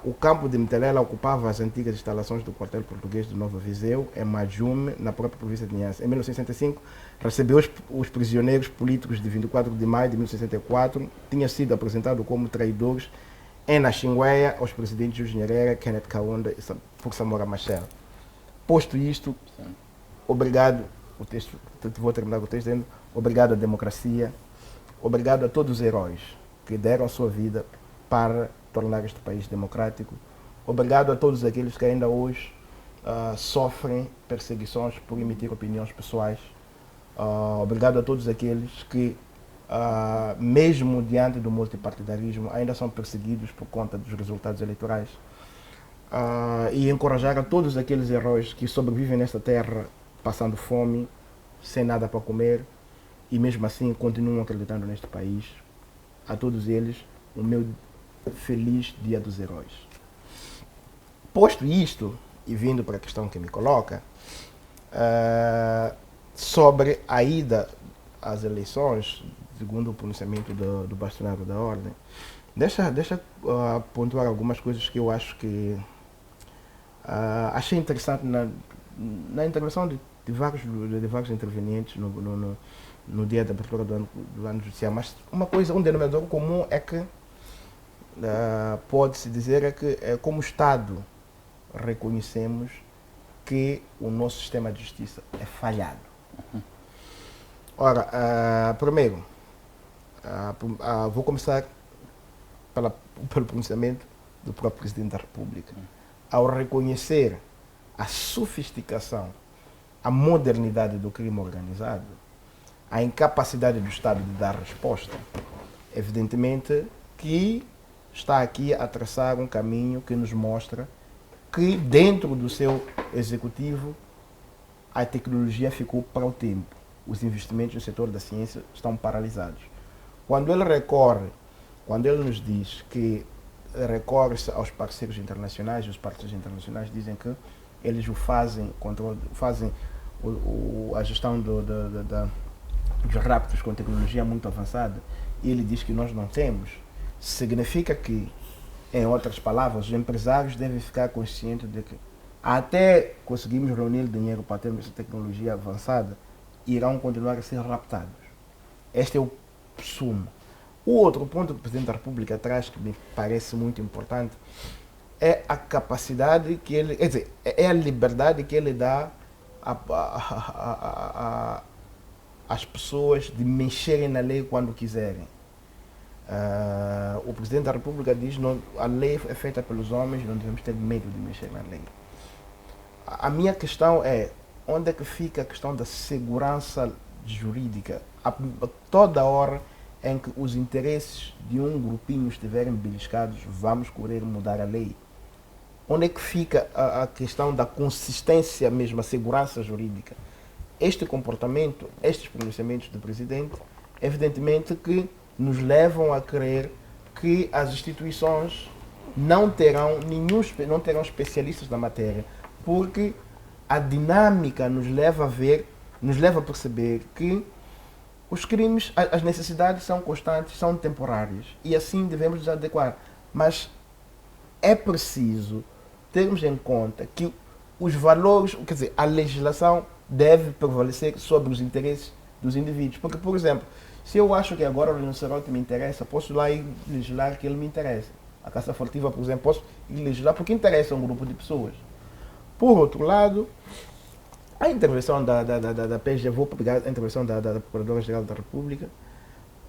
O campo de Mtelela ocupava as antigas instalações do quartel português de Nova Viseu, em Majume, na própria província de Niassa. Em 1965, recebeu os prisioneiros políticos de 24 de maio de 1964, tinha sido apresentado como traidores em Naxingueia aos presidentes Jorge Nyerere, Kenneth Kaunda e por Samora Machel. Posto isto, obrigado, vou terminar o texto dizendo: obrigado à democracia, obrigado a todos os heróis que deram a sua vida para tornar este país democrático. Obrigado a todos aqueles que ainda hoje sofrem perseguições por emitir opiniões pessoais. Obrigado a todos aqueles que, mesmo diante do multipartidarismo, ainda são perseguidos por conta dos resultados eleitorais. E encorajar a todos aqueles heróis que sobrevivem nesta terra passando fome, sem nada para comer, e mesmo assim continuam acreditando neste país. A todos eles, o meu feliz Dia dos Heróis. Posto isto, e vindo para a questão que me coloca, sobre a ida às eleições, segundo o pronunciamento do bastonário da Ordem, deixa pontuar algumas coisas que eu acho que achei interessante na intervenção de vários intervenientes no dia da abertura do ano judicial. Mas um denominador comum é que pode-se dizer é que, como Estado, reconhecemos que o nosso sistema de justiça é falhado. Ora, primeiro, vou começar pelo pronunciamento do próprio Presidente da República. Ao reconhecer a sofisticação, a modernidade do crime organizado, a incapacidade do Estado de dar resposta, evidentemente que está aqui a traçar um caminho que nos mostra que dentro do seu executivo a tecnologia ficou para o tempo. Os investimentos no setor da ciência estão paralisados. Quando ele recorre quando ele nos diz que recorre-se aos parceiros internacionais, os parceiros internacionais dizem que eles o fazem, fazem a gestão dos raptos com tecnologia muito avançada, e ele diz que nós não temos, significa que, em outras palavras, os empresários devem ficar conscientes de que até conseguirmos reunir dinheiro para termos essa tecnologia avançada, irão continuar a ser raptados. Este é o sumo. O outro ponto que o Presidente da República traz, que me parece muito importante, é a capacidade que ele, quer dizer, é a liberdade que ele dá às pessoas de mexerem na lei quando quiserem. O Presidente da República diz que a lei é feita pelos homens, não devemos ter medo de mexer na lei. A minha questão é, onde é que fica a questão da segurança jurídica? Toda hora em que os interesses de um grupinho estiverem beliscados, vamos querer mudar a lei. Onde é que fica a questão da consistência mesmo, a segurança jurídica? Este comportamento, estes pronunciamentos do Presidente, evidentemente que nos levam a crer que as instituições não terão especialistas na matéria, porque a dinâmica nos leva a perceber que os crimes, as necessidades são constantes, são temporárias, e assim devemos nos adequar. Mas é preciso termos em conta que os valores, quer dizer, a legislação deve prevalecer sobre os interesses dos indivíduos. Porque, por exemplo, se eu acho que agora o rinoceronte me interessa, posso ir lá e legislar que ele me interessa. A caça furtiva, por exemplo, posso ir legislar porque interessa a um grupo de pessoas. Por outro lado, a intervenção da PGE, vou pegar a intervenção da Procuradora-Geral da República,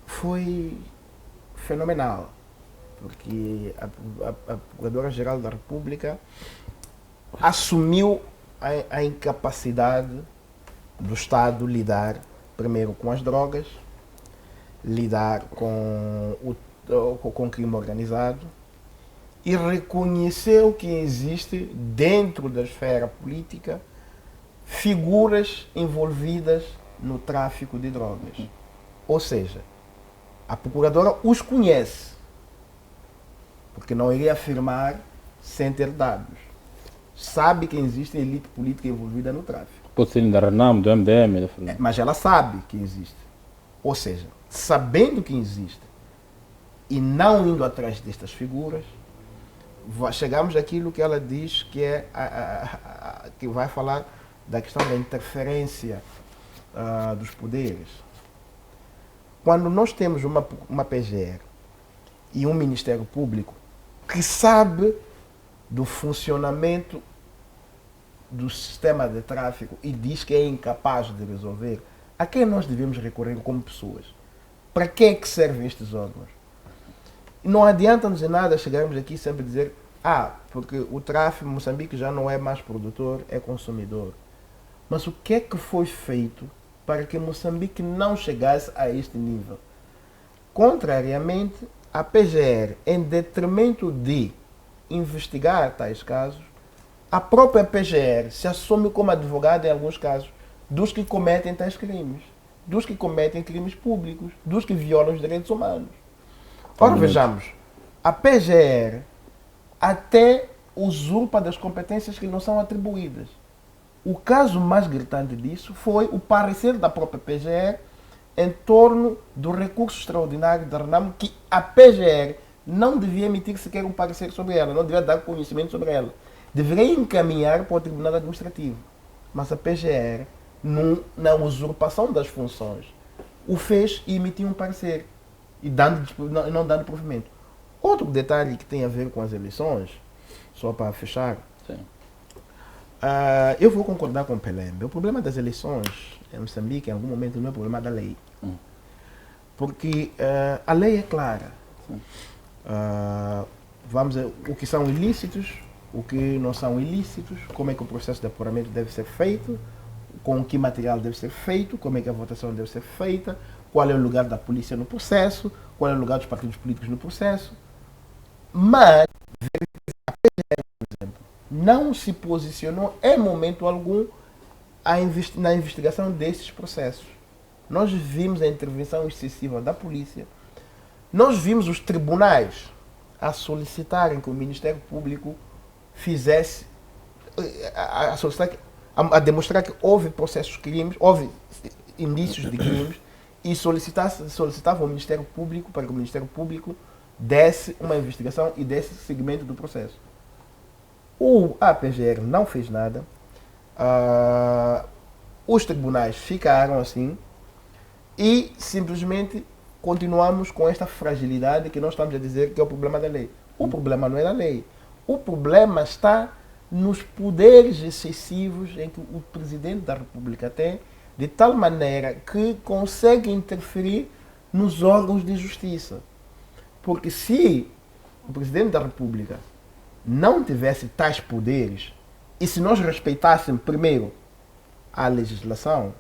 foi fenomenal, porque a Procuradora-Geral da República assumiu a incapacidade do Estado lidar, primeiro, com as drogas, lidar com o crime organizado, e reconheceu que existe dentro da esfera política figuras envolvidas no tráfico de drogas. Ou seja, a Procuradora os conhece, porque não iria afirmar sem ter dados. Sabe que existe elite política envolvida no tráfico. Pode ser da RENAM, do MDM. Mas ela sabe que existe. Ou seja, sabendo que existe e não indo atrás destas figuras, chegamos àquilo que ela diz que é que vai falar da questão da interferência dos poderes. Quando nós temos uma PGR e um Ministério Público que sabe do funcionamento do sistema de tráfico e diz que é incapaz de resolver, a quem nós devemos recorrer como pessoas? Para que é que servem estes órgãos? Não adianta-nos em nada chegarmos aqui sempre dizer porque o tráfico, Moçambique já não é mais produtor, é consumidor. Mas o que é que foi feito para que Moçambique não chegasse a este nível? Contrariamente, a PGR, em detrimento de investigar tais casos, a própria PGR se assume como advogada em alguns casos dos que cometem tais crimes, dos que cometem crimes públicos, dos que violam os direitos humanos. Ora, vejamos, a PGR até usurpa das competências que lhe não são atribuídas. O caso mais gritante disso foi o parecer da própria PGR em torno do recurso extraordinário da RENAM, que a PGR não devia emitir sequer um parecer sobre ela, não devia dar conhecimento sobre ela. Deveria encaminhar para o Tribunal Administrativo. Mas a PGR, na usurpação das funções, o fez e emitiu um parecer, e não dando provimento. Outro detalhe que tem a ver com as eleições, só para fechar, eu vou concordar com o Pelembe. O problema das eleições em Moçambique, em algum momento, não é problema da lei. Porque a lei é clara. Vamos ver o que são ilícitos, o que não são ilícitos, como é que o processo de apuramento deve ser feito, com que material deve ser feito, como é que a votação deve ser feita, qual é o lugar da polícia no processo, qual é o lugar dos partidos políticos no processo. Mas a PGR, por exemplo, não se posicionou em momento algum na investigação desses processos. Nós vimos a intervenção excessiva da polícia nós vimos os tribunais a solicitarem que o Ministério Público fizesse, a demonstrar que houve processos de crimes, houve indícios de crimes, e solicitavam ao Ministério Público para que o Ministério Público desse uma investigação e desse seguimento do processo. A PGR não fez nada, os tribunais ficaram assim e simplesmente continuamos com esta fragilidade que nós estamos a dizer que é o problema da lei. O problema não é da lei. O problema está nos poderes excessivos em que o Presidente da República tem, de tal maneira que consegue interferir nos órgãos de justiça. Porque se o Presidente da República não tivesse tais poderes, e se nós respeitássemos primeiro a legislação,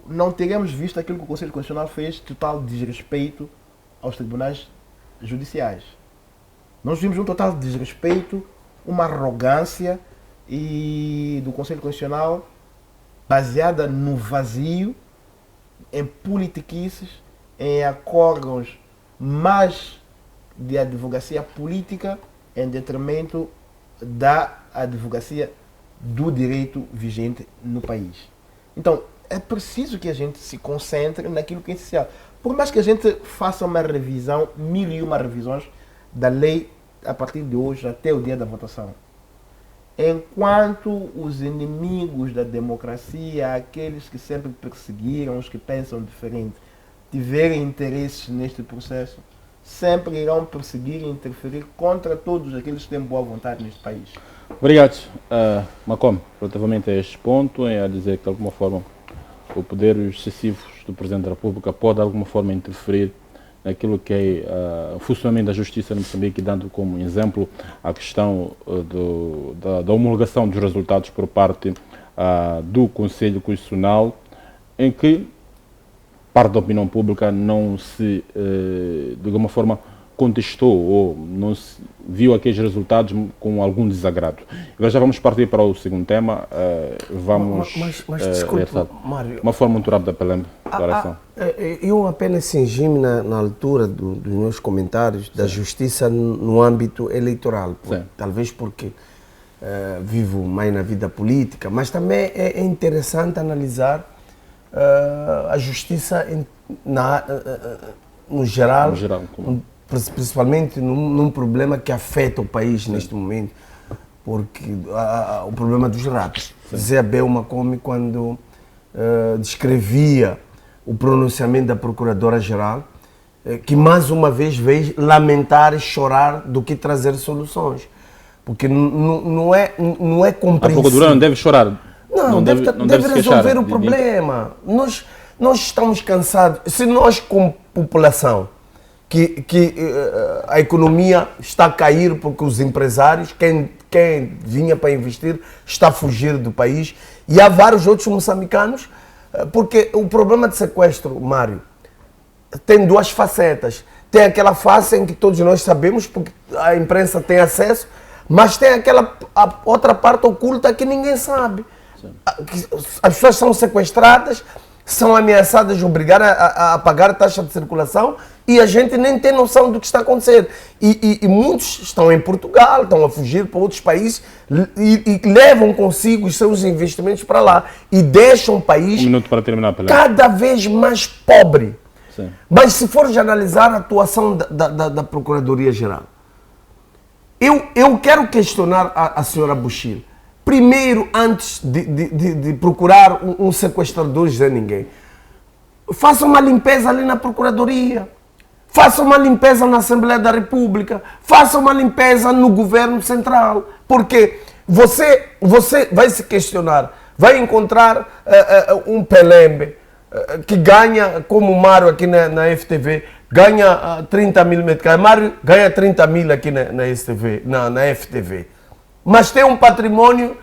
não teríamos visto aquilo que o Conselho Constitucional fez, total desrespeito aos tribunais judiciais. Nós vimos um total desrespeito, uma arrogância do Conselho Constitucional baseada no vazio, em politiquices, em acordos mais de advocacia política em detrimento da advocacia do direito vigente no país. Então, é preciso que a gente se concentre naquilo que é essencial. Por mais que a gente faça uma revisão, 1001 revisões da lei a partir de hoje até o dia da votação. Enquanto os inimigos da democracia, aqueles que sempre perseguiram, os que pensam diferente, tiverem interesses neste processo, sempre irão perseguir e interferir contra todos aqueles que têm boa vontade neste país. Obrigado. Macom, relativamente a este ponto, é a dizer que de alguma forma o poder excessivo do Presidente da República pode de alguma forma interferir naquilo que é o funcionamento da justiça no Moçambique, dando como exemplo a questão da homologação dos resultados por parte do Conselho Constitucional, em que parte da opinião pública não se, de alguma forma, contestou ou não se viu aqueles resultados com algum desagrado. Agora já vamos partir para o segundo tema. Vamos... Mas desculpa, Mário. Uma forma muito rápida pela declaração. Eu apenas cingi-me na altura dos meus comentários da justiça no âmbito eleitoral. Talvez porque vivo mais na vida política, mas também é interessante analisar a justiça no geral, principalmente num problema que afeta o país neste momento, porque o problema dos ratos. Zé Abel Macome, quando descrevia o pronunciamento da Procuradora-Geral, que mais uma vez veio lamentar e chorar do que trazer soluções, porque não é compreensível. A Procuradora não deve chorar. Não deve resolver o problema. Nós estamos cansados. Se nós, como população, que a economia está a cair porque os empresários, quem vinha para investir, está a fugir do país, e há vários outros moçambicanos, porque o problema de sequestro, Mário, tem duas facetas. Tem aquela face em que todos nós sabemos, porque a imprensa tem acesso, mas tem a outra parte oculta que ninguém sabe. As pessoas são sequestradas, são ameaçadas de obrigar a pagar a taxa de circulação e a gente nem tem noção do que está acontecendo. E muitos estão em Portugal, estão a fugir para outros países e levam consigo os seus investimentos para lá e deixam o país para terminar, cada vez mais pobre. Sim. Mas se fores analisar a atuação da Procuradoria-Geral, eu quero questionar a senhora Bushir. Primeiro, antes de procurar um sequestrador Zé Ninguém, faça uma limpeza ali na Procuradoria, faça uma limpeza na Assembleia da República, faça uma limpeza no Governo Central, porque você vai se questionar, vai encontrar um Pelembe que ganha, como o Mário aqui na FTV, ganha 30 mil meticais, Mário ganha 30 mil aqui na FTV. Mas tem um patrimônio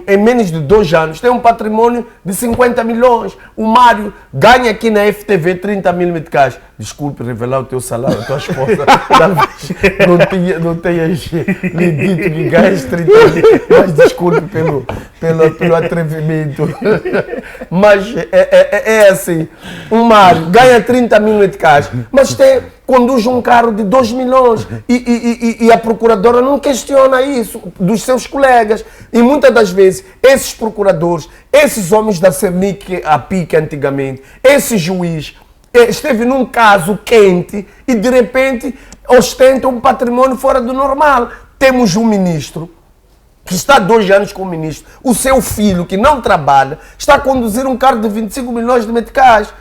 em menos de 2 anos, tem um patrimônio de 50 milhões. O Mário ganha aqui na FTV 30 mil meticais. Desculpe revelar o teu salário, a tua esposa talvez não tenhas lhe dito que ganhas 30 mil, mas desculpe pelo atrevimento. Mas é assim, um Mário ganha 30 mil meticais, mas conduz um carro de 2 milhões e a procuradora não questiona isso dos seus colegas. E muitas das vezes, esses procuradores, esses homens da CEMIC, a PIC antigamente, esse juiz, esteve num caso quente e de repente ostenta um patrimônio fora do normal. Temos um ministro que está há 2 anos como ministro, o seu filho, que não trabalha, está a conduzir um carro de 25 milhões de meticais.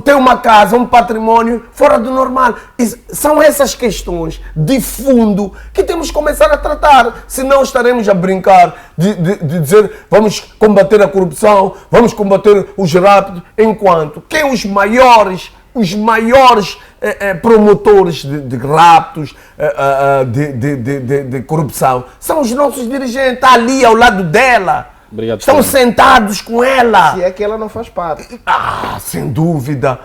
Tem uma casa, um patrimônio fora do normal. E são essas questões de fundo que temos que começar a tratar. Senão estaremos a brincar de dizer vamos combater a corrupção, vamos combater os rápidos, enquanto quem os maiores promotores de raptos, de corrupção, são os nossos dirigentes, está ali ao lado dela. Obrigado, estão sentados com ela. Se é que ela não faz parte. Sem dúvida.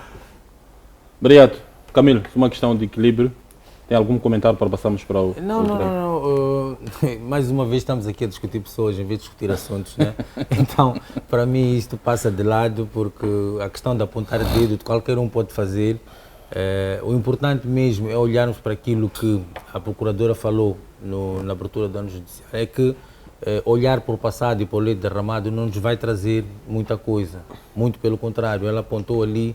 Obrigado. Camilo, uma questão de equilíbrio. Tem algum comentário para passarmos para o... Não. Mais uma vez estamos aqui a discutir pessoas em vez de discutir assuntos, né? Então, para mim isto passa de lado, porque a questão de apontar dedo, qualquer um pode fazer. O importante mesmo é olharmos para aquilo que a Procuradora falou na abertura do ano judiciário, é que olhar para o passado e para o leite derramado não nos vai trazer muita coisa, muito pelo contrário. Ela apontou ali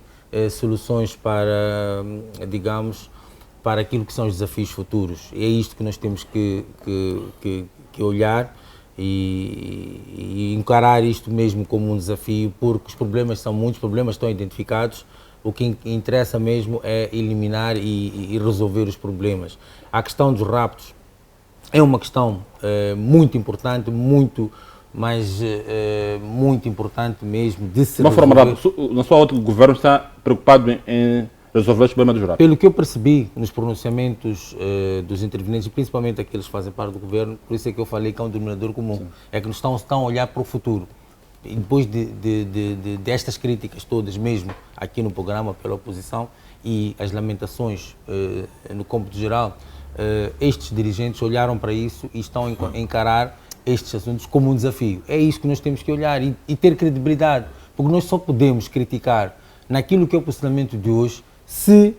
soluções para, digamos, para aquilo que são os desafios futuros. E é isto que nós temos que olhar e encarar isto mesmo como um desafio, porque os problemas são muitos, os problemas estão identificados. O que interessa mesmo é eliminar e resolver os problemas. A questão dos raptos é uma questão muito importante, muito importante mesmo de se De uma forma resolver. rápida, na sua ótica, o governo está preocupado em resolver os problemas dos raptos? Pelo que eu percebi nos pronunciamentos dos intervenientes, principalmente aqueles que fazem parte do governo, por isso é que eu falei que é um denominador comum, Sim. é que estão a olhar para o futuro. E depois destas críticas todas, mesmo aqui no programa pela oposição, e as lamentações no cômputo geral, estes dirigentes olharam para isso e estão a encarar estes assuntos como um desafio. É isso que nós temos que olhar e ter credibilidade, porque nós só podemos criticar naquilo que é o posicionamento de hoje se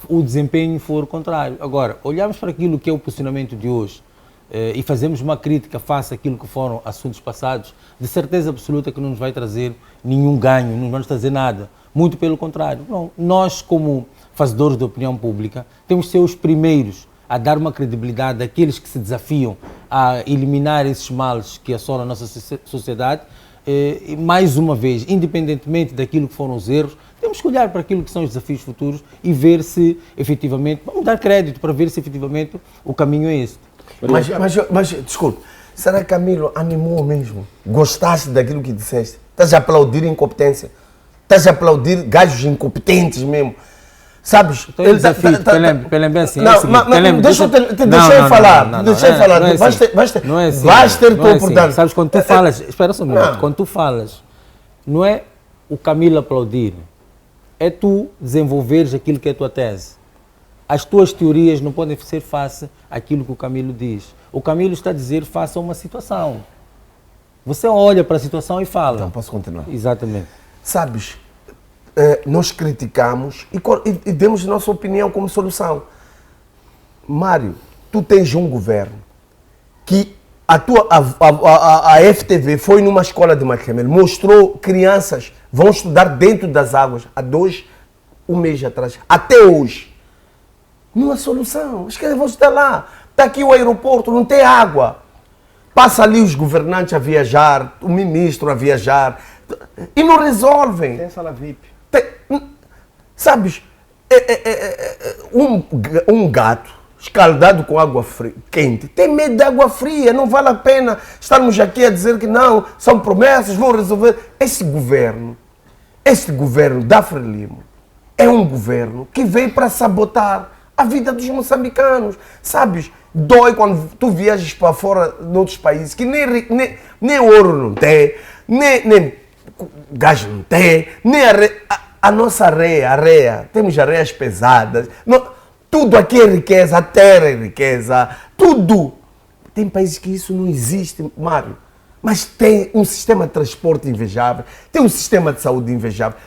o desempenho for contrário. Agora, olharmos para aquilo que é o posicionamento de hoje e fazemos uma crítica face àquilo que foram assuntos passados, de certeza absoluta que não nos vai trazer nenhum ganho, não vai nos trazer nada. Muito pelo contrário. Não, nós, como fazedores de opinião pública, temos de ser os primeiros a dar uma credibilidade àqueles que se desafiam a eliminar esses males que assolam a nossa sociedade. E mais uma vez, independentemente daquilo que foram os erros, temos que olhar para aquilo que são os desafios futuros e ver se efetivamente, vamos dar crédito para ver se efetivamente o caminho é esse. Mas desculpe, será que Camilo animou mesmo? Gostaste daquilo que disseste? Estás a aplaudir incompetência? Estás a aplaudir gajos incompetentes mesmo? Sabes? Então, ele desafio, Pelé, assim, não, deixa eu falar. Vais ter tua oportunidade. Sabes, quando tu falas, espera só um minuto, quando tu falas, não é o Camilo aplaudir, é tu desenvolveres aquilo que é a tua tese. As tuas teorias não podem ser face àquilo que o Camilo diz. O Camilo está a dizer face a uma situação. Você olha para a situação e fala. Então, posso continuar? Exatamente. Sabes, nós criticamos e demos nossa opinião como solução. Mário, tu tens um governo que a FTV foi numa escola de Macamel, mostrou crianças vão estudar dentro das águas há um mês atrás, até hoje. Não há solução. Os caras vão estar lá. Está aqui o aeroporto, não tem água. Passa ali os governantes a viajar, o ministro a viajar, e não resolvem. Tem sala VIP. Sabes, um gato escaldado com água quente tem medo de água fria. Não vale a pena estarmos aqui a dizer que não, são promessas, vão resolver. Este governo da Frelimo é um governo que veio para sabotar a vida dos moçambicanos. Sabes, dói quando tu viajas para fora de outros países que nem ouro não tem, nem gás não tem, nem a nossa areia, temos areias pesadas, tudo aqui é riqueza, a terra é riqueza, tudo. Tem países que isso não existe, Mário. mas tem um sistema de transporte invejável, tem um sistema de saúde invejável.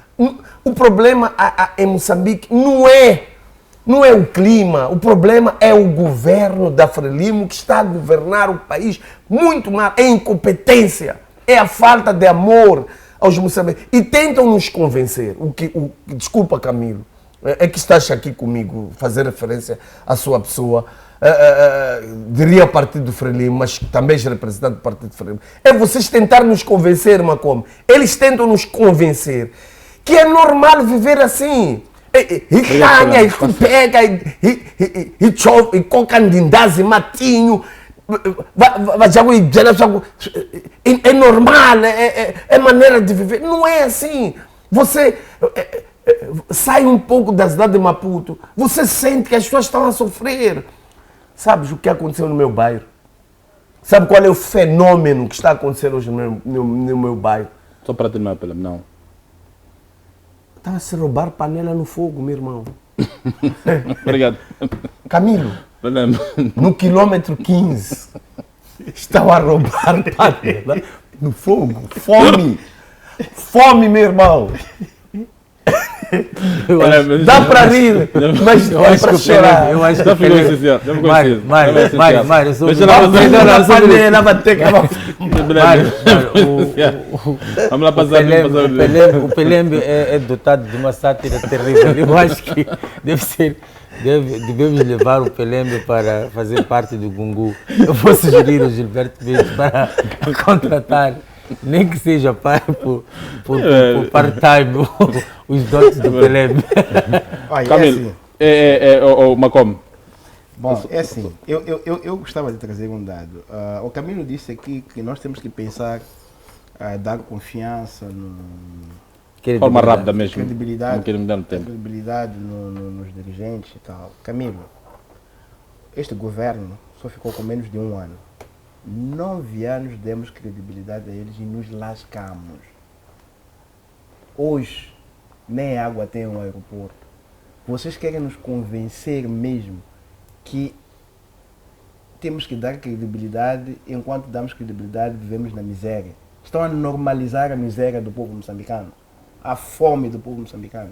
O problema em Moçambique não é o clima, o problema é o governo da Frelimo que está a governar o país muito mal, é incompetência, é a falta de amor aos moçambicanos. E tentam nos convencer, desculpa Camilo, é que estás aqui comigo, fazer referência à sua pessoa, diria Partido Frelimo, mas também és representante do Partido Frelimo. É vocês tentar nos convencer, Macom. Eles tentam nos convencer que é normal viver assim. E canha, e pega, e chove, e cocandindazi, matinho, é normal, é maneira de viver. Não é assim. Você sai um pouco da cidade de Maputo, você sente que as pessoas estão a sofrer. Sabes o que aconteceu no meu bairro? Sabe qual é o fenômeno que está a acontecer hoje no meu bairro? Só para terminar, Pelém, não. Estava a se roubar panela no fogo, meu irmão. Obrigado. Camilo, Pelém. no quilômetro 15, estava a roubar panela no fogo. Fome. Fome, meu irmão. Dá para rir, mas eu acho para que chorar. eu acho que Já o ficou Pelé... essencial. Já ficou Mário, essencial. Mário, Deixa lá passar. Panela vai ter que... Vamos lá passar. O Pelembe é dotado de uma sátira terrível. Eu acho que devemos levar o Pelembe para fazer parte do Gungu. Eu vou sugerir ao Gilberto Mendes para contratar, nem que seja por part-time, os dotes do Pelembe. Olha, Camilo, Macom. Bom, é assim, eu gostava de trazer um dado. O Camilo disse aqui que nós temos que pensar, dar confiança De forma rápida mesmo. credibilidade, Não quero me dar um tempo. credibilidade nos dirigentes e tal. Camilo, este governo só ficou com menos de um ano. 9 anos demos credibilidade a eles e nos lascamos. Hoje, nem água tem um aeroporto. Vocês querem nos convencer mesmo que temos que dar credibilidade, enquanto damos credibilidade vivemos na miséria. Estão a normalizar a miséria do povo moçambicano, a fome do povo moçambicano.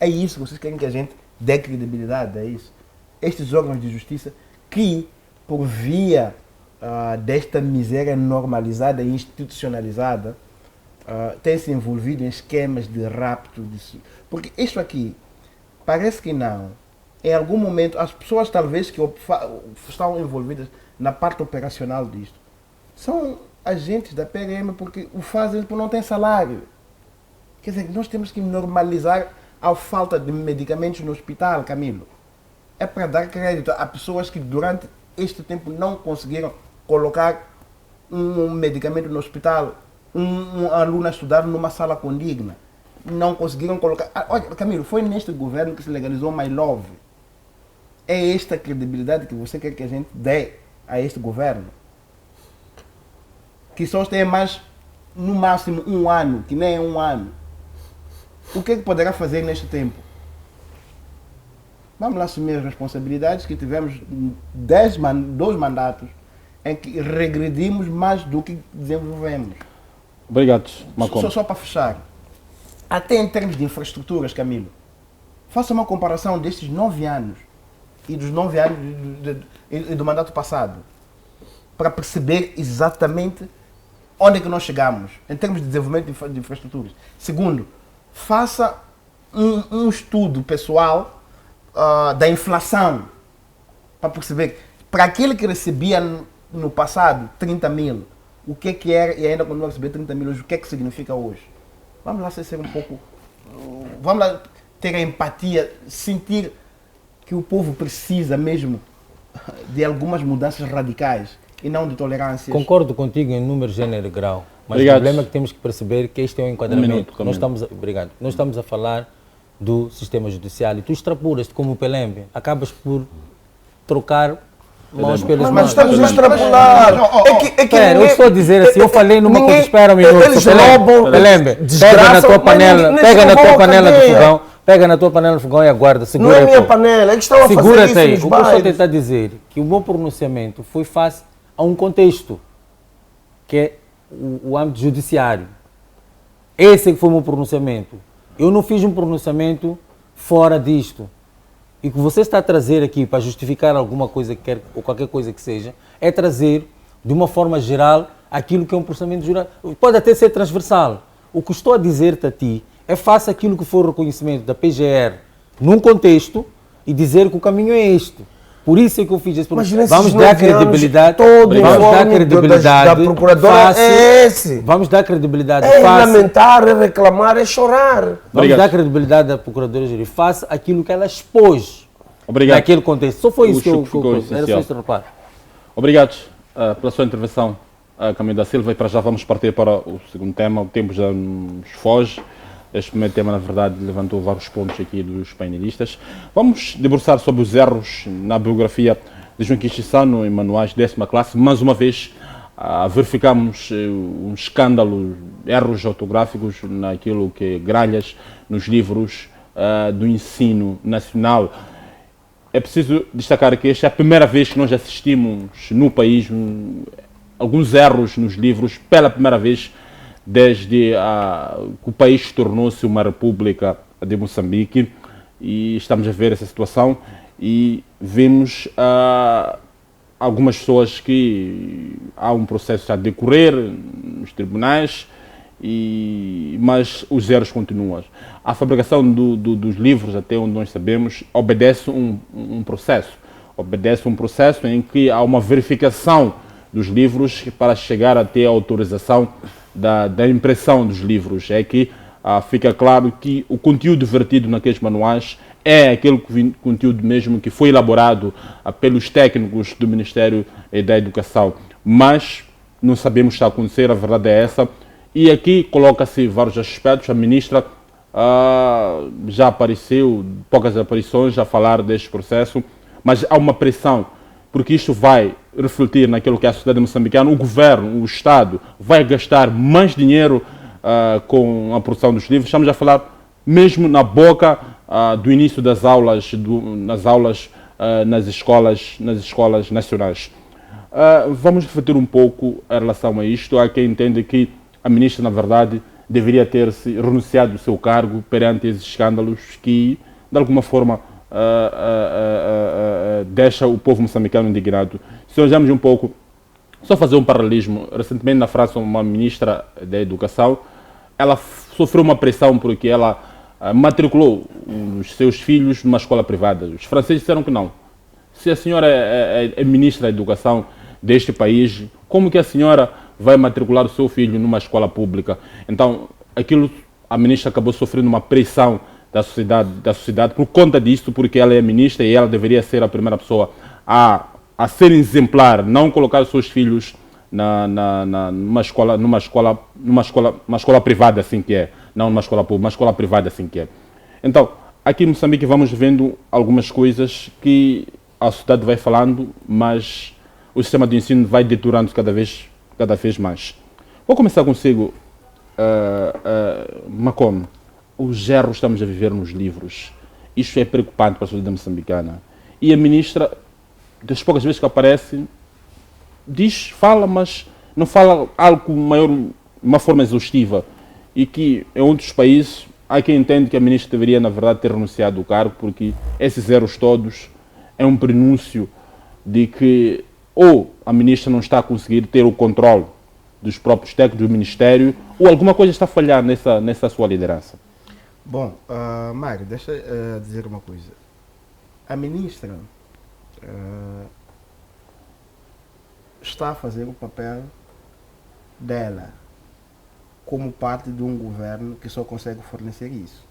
É isso, vocês querem que a gente dê credibilidade, é isso. Estes órgãos de justiça que, por via desta miséria normalizada e institucionalizada, têm se envolvido em esquemas de rapto. Porque isto aqui, parece que não. Em algum momento, as pessoas talvez que estão envolvidas na parte operacional disto, são agentes da PRM porque o fazem por não ter salário. Quer dizer, nós temos que normalizar a falta de medicamentos no hospital, Camilo. É para dar crédito a pessoas que durante este tempo não conseguiram colocar um medicamento no hospital, um aluno a estudar numa sala condigna. Não conseguiram colocar... Olha, Camilo, foi neste governo que se legalizou My Love. É esta credibilidade que você quer que a gente dê a este governo? Que só tem mais, no máximo, um ano, que nem é um ano. O que é que poderá fazer neste tempo? Vamos lá assumir as responsabilidades que tivemos 2 mandatos em que regredimos mais do que desenvolvemos. Obrigado, Macom. Só para fechar. Até em termos de infraestruturas, Camilo, faça uma comparação destes 9 anos e dos 9 anos do mandato passado, para perceber exatamente onde é que nós chegamos em termos de desenvolvimento de infraestruturas. Segundo, faça um estudo pessoal da inflação, para perceber, para aquele que recebia no passado 30 mil, o que é que era e ainda continua a receber 30 mil hoje, o que é que significa hoje? Vamos lá ser um pouco... Vamos lá ter a empatia, sentir que o povo precisa mesmo de algumas mudanças radicais e não de tolerâncias. Concordo contigo em número, gênero e grau, mas Obrigado. o problema é que temos que perceber que este é um enquadramento. minuto, Nós estamos a falar do sistema judicial e tu extrapolas como o Pelembe, acabas por trocar mãos pelas Mas mãos. estamos a extrapolar. Eu estou a dizer assim, eu falei numa coisa, espera um minuto. Eles Pelembe, roubam, Pelembe, pega na desgraçam, tua mas panela, nem pega se na tua roubam panela de cadeia. fogão, pega na tua panela de fogão e aguarda, Não segura é aí, minha pô. panela, é que estão a fazer Segura-te isso aí. nos O que eu estou a bailes. tentar dizer que o meu pronunciamento foi face a um contexto. que é o âmbito judiciário. Esse é que foi o meu pronunciamento. Eu não fiz um pronunciamento fora disto. E o que você está a trazer aqui para justificar alguma coisa que quer, ou qualquer coisa que seja, é trazer, de uma forma geral, aquilo que é um processamento jurídico. Pode até ser transversal. O que estou a dizer-te a ti é faça aquilo que for o reconhecimento da PGR num contexto e dizer que o caminho é este. Por isso é que eu fiz esse pronunciamento. Vamos dar credibilidade. Todo o vamos dar informe credibilidade da procuradora fácil, é esse. Vamos dar credibilidade É fácil. lamentar, é reclamar, é chorar. Vamos Obrigado. dar credibilidade à Procuradora-Geral. Faça aquilo que ela expôs Obrigado. naquele contexto. Só foi O isso que eu ficou era só essencial. isso, reparo. Obrigado pela sua intervenção, Camilo da Silva, e para já vamos partir para o segundo tema. O tempo já nos foge. Este primeiro tema, na verdade, levantou vários pontos aqui dos painelistas. Vamos debruçar sobre os erros na biografia de João Quixissano em manuais de 10ª classe. Mais uma vez, verificamos um escândalo, erros ortográficos naquilo que é gralhas nos livros do ensino nacional. É preciso destacar que esta é a primeira vez que nós assistimos no país alguns erros nos livros, pela primeira vez desde que o país tornou-se uma república de Moçambique, e estamos a ver essa situação e vemos algumas pessoas que há um processo a decorrer nos tribunais, mas os erros continuam. A fabricação dos livros, até onde nós sabemos, obedece um processo. Obedece um processo em que há uma verificação dos livros para chegar até a autorização da impressão dos livros. É que fica claro que o conteúdo vertido naqueles manuais é aquele conteúdo mesmo que foi elaborado pelos técnicos do Ministério da Educação. Mas não sabemos o que está a acontecer, a verdade é essa. E aqui coloca-se vários aspectos. A ministra já apareceu, poucas aparições a falar deste processo, mas há uma pressão, porque isto vai refletir naquilo que é a sociedade moçambicana. O governo, o Estado, vai gastar mais dinheiro com a produção dos livros. Estamos a falar mesmo na boca do início das aulas, nas escolas nacionais. Vamos refletir um pouco em relação a isto. Há quem entende que a ministra, na verdade, deveria ter-se renunciado do seu cargo perante esses escândalos que, de alguma forma, deixa o povo moçambicano indignado. Se olharmos um pouco, só fazer um paralelismo, recentemente na França, uma ministra da Educação, ela sofreu uma pressão porque ela matriculou os seus filhos numa escola privada. Os franceses disseram que não. Se a senhora é ministra da Educação deste país, como que a senhora vai matricular o seu filho numa escola pública? Então, a ministra acabou sofrendo uma pressão da sociedade por conta disso, porque ela é ministra e ela deveria ser a primeira pessoa a ser exemplar, não colocar os seus filhos numa escola privada, assim que é, não numa escola pública, uma escola privada, assim que é. Então, aqui em Moçambique vamos vendo algumas coisas que a sociedade vai falando, mas o sistema de ensino vai deturando cada vez mais. Vou começar consigo, Macom. Os erros que estamos a viver nos livros, isto é preocupante para a sociedade moçambicana. E a ministra, das poucas vezes que aparece, fala, mas não fala algo maior, uma forma exaustiva. E que em outros países há quem entende que a ministra deveria, na verdade, ter renunciado do cargo, porque esses erros todos é um prenúncio de que ou a ministra não está a conseguir ter o controle dos próprios técnicos do Ministério, ou alguma coisa está a falhar nessa sua liderança. Bom, Mário, deixa dizer uma coisa. A ministra está a fazer o papel dela como parte de um governo que só consegue fornecer isso.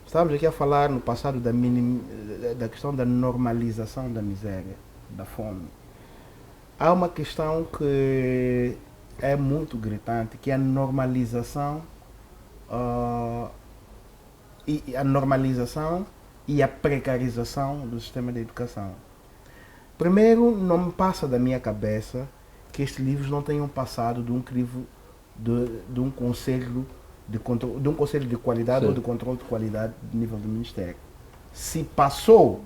Estamos aqui a falar no passado da questão da normalização da miséria, da fome. Há uma questão que é muito gritante, que é a normalização e a precarização do sistema de educação. Primeiro, não me passa da minha cabeça que estes livros não tenham passado de um crivo de um conselho de controle, de um conselho de qualidade. Sim. Ou de controle de qualidade de nível do Ministério. Se passou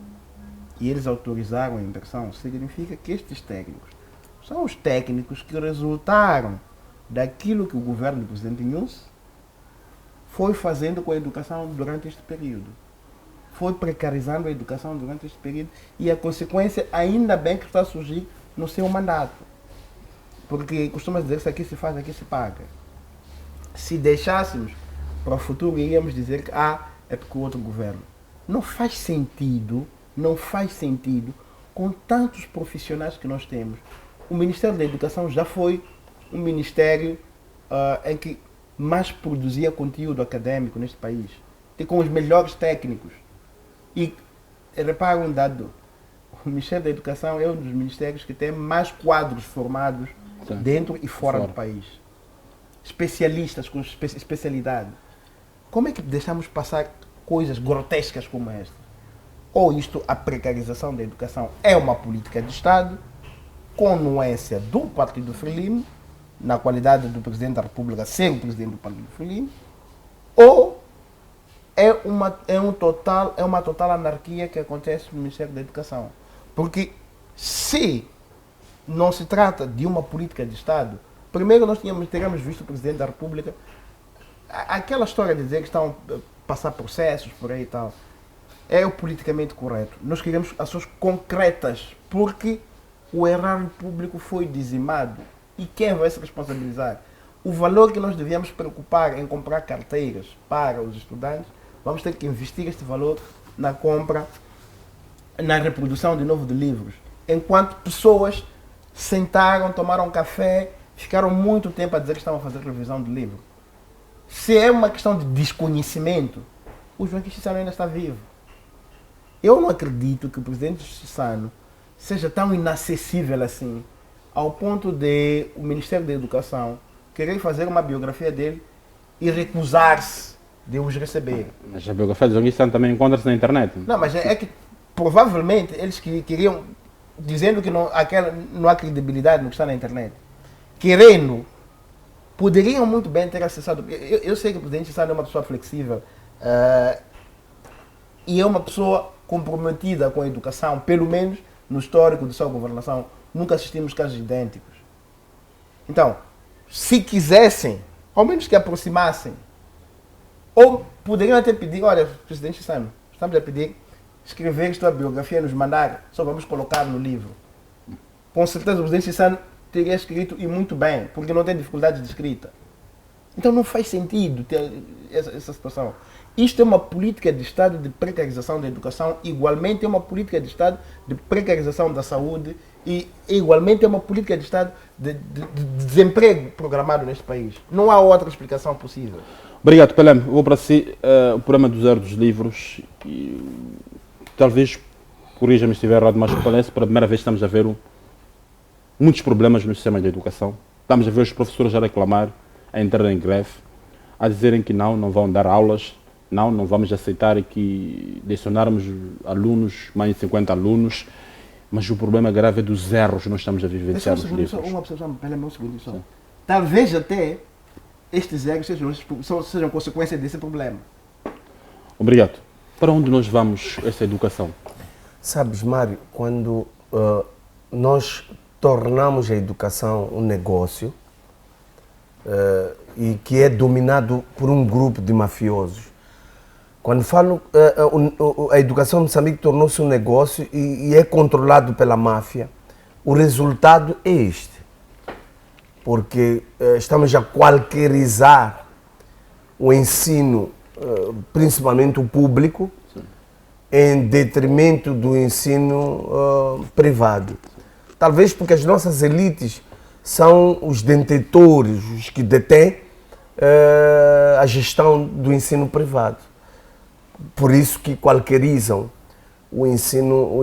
e eles autorizaram a impressão, significa que estes técnicos São os técnicos que resultaram daquilo que o governo do presidente Nunes foi fazendo com a educação durante este período. Foi precarizando a educação durante este período e a consequência, ainda bem que está a surgir no seu mandato. Porque costuma dizer que isso aqui se faz, aqui se paga. Se deixássemos para o futuro, iríamos dizer que é porque o outro governo. Não faz sentido com tantos profissionais que nós temos. O Ministério da Educação já foi um ministério em que mais produzia conteúdo acadêmico neste país. E com os melhores técnicos. E repara um dado, o Ministério da Educação é um dos ministérios que tem mais quadros formados dentro e fora do país. Especialistas com especialidade. Como é que deixamos passar coisas grotescas como esta? Ou isto, a precarização da educação é uma política de Estado, com nuência do Partido Frelimo, na qualidade do Presidente da República ser o Presidente do Partido Frelimo, ou é uma total anarquia que acontece no Ministério da Educação. Porque se não se trata de uma política de Estado, primeiro nós teríamos visto o Presidente da República, aquela história de dizer que estão a passar processos por aí e tal, é o politicamente correto. Nós queremos ações concretas, porque o erário público foi dizimado. E quem vai se responsabilizar? O valor que nós devíamos preocupar em comprar carteiras para os estudantes, vamos ter que investir este valor na compra, na reprodução de novo de livros. Enquanto pessoas sentaram, tomaram café, ficaram muito tempo a dizer que estavam a fazer revisão de livro. Se é uma questão de desconhecimento, o Joaquim Chissano ainda está vivo. Eu não acredito que o presidente Chissano seja tão inacessível assim, ao ponto de o Ministério da Educação querer fazer uma biografia dele e recusar-se de os receber. Mas a biografia de Joaquim Chissano também encontra-se na internet. Não, mas é que provavelmente eles queriam, dizendo que não há credibilidade no que está na internet, querendo, poderiam muito bem ter acessado. Eu sei que o presidente Chissano é uma pessoa flexível e é uma pessoa comprometida com a educação, pelo menos no histórico de sua governação, nunca assistimos casos idênticos. Então, se quisessem, ao menos que aproximassem, ou poderiam até pedir, olha, presidente Chissano, estamos a pedir, escrever sua biografia, nos mandar, só vamos colocar no livro. Com certeza o presidente Chissano teria escrito, e muito bem, porque não tem dificuldade de escrita. Então não faz sentido ter essa situação. Isto é uma política de Estado de precarização da educação, igualmente é uma política de Estado de precarização da saúde e igualmente é uma política de Estado de desemprego programado neste país. Não há outra explicação possível. Obrigado, Pelé. Vou para si o programa do Zero dos Livros. E, talvez, corrija-me se estiver errado, mas parece pela primeira vez estamos a ver muitos problemas no sistema de educação. Estamos a ver os professores a reclamar, a entrar em greve, a dizerem que não vão dar aulas, não vamos aceitar que lecionarmos alunos, mais de 50 alunos, mas o problema grave é dos erros que nós estamos a vivenciar nos livros. Uma observação, um segundo só. Talvez até estes erros sejam consequência desse problema. Obrigado. Para onde nós vamos essa educação? Sabes, Mário, quando nós tornamos a educação um negócio e que é dominado por um grupo de mafiosos. Quando falo, a educação em Moçambique tornou-se um negócio e é controlado pela máfia, o resultado é este. Porque estamos a qualquerizar o ensino, principalmente o público, em detrimento do ensino privado. Talvez porque as nossas elites são os detentores, os que detêm a gestão do ensino privado. Por isso que qualquerizam o ensino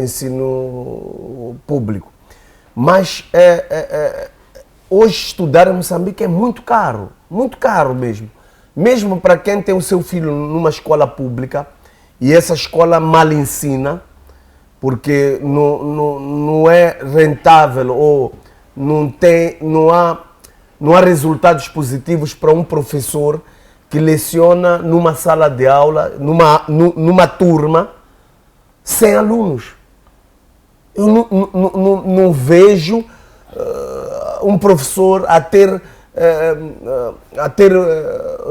público. Mas hoje estudar em Moçambique é muito caro mesmo. Mesmo para quem tem o seu filho numa escola pública e essa escola mal ensina, porque não é rentável ou não há resultados positivos para um professor que leciona numa sala de aula, numa turma, sem alunos. Eu não vejo um professor a ter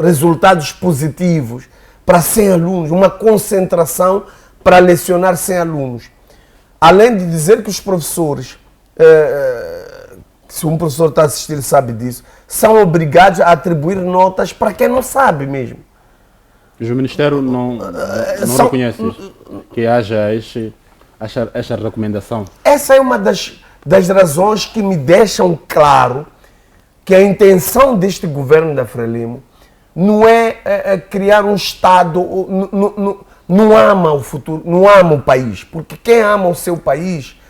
resultados positivos para 100 alunos, uma concentração para lecionar 100 alunos. Além de dizer que os professores, se um professor está a assistir sabe disso, são obrigados a atribuir notas para quem não sabe mesmo. Mas o Ministério não reconhece isso, que haja esta recomendação. Essa é uma das razões que me deixam claro que a intenção deste governo da Frelimo não é criar um Estado, não ama o futuro, não ama o país, porque quem ama o seu país,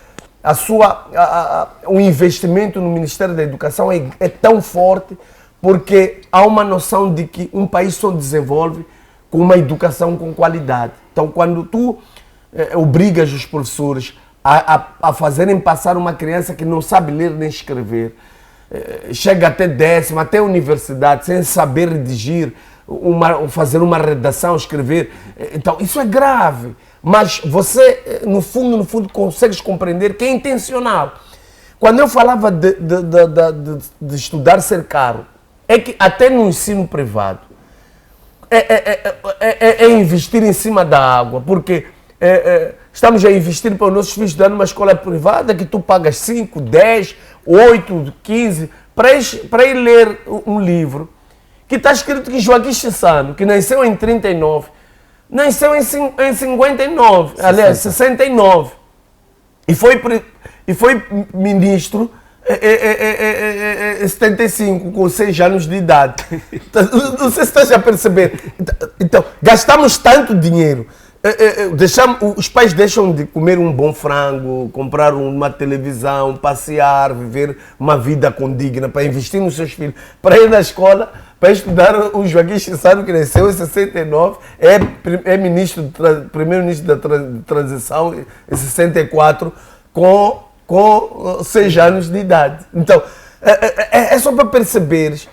o investimento no Ministério da Educação é tão forte, porque há uma noção de que um país só desenvolve com uma educação com qualidade. Então, quando tu obrigas os professores a fazerem passar uma criança que não sabe ler nem escrever, chega até 10ª, até a universidade, sem saber redigir, fazer uma redação, escrever. Então, isso é grave. Mas você, no fundo, consegues compreender que é intencional. Quando eu falava de estudar ser caro, é que até no ensino privado, é investir em cima da água, porque estamos a investir para os nossos filhos estudar numa escola privada que tu pagas 5, 10, 8, 15 para ir ler um livro que está escrito que Joaquim Chissano, que nasceu em 39, nasceu em 59, aliás, 69, e foi ministro em 75, com 6 anos de idade. Não sei se estás a perceber. Então, gastamos tanto dinheiro. Os pais deixam de comer um bom frango, comprar uma televisão, passear, viver uma vida condigna, para investir nos seus filhos, para ir na escola, para estudar. O Joaquim Chissano, que nasceu em 69, é primeiro-ministro da transição em 64, com 6 anos de idade. Então, é só para perceberes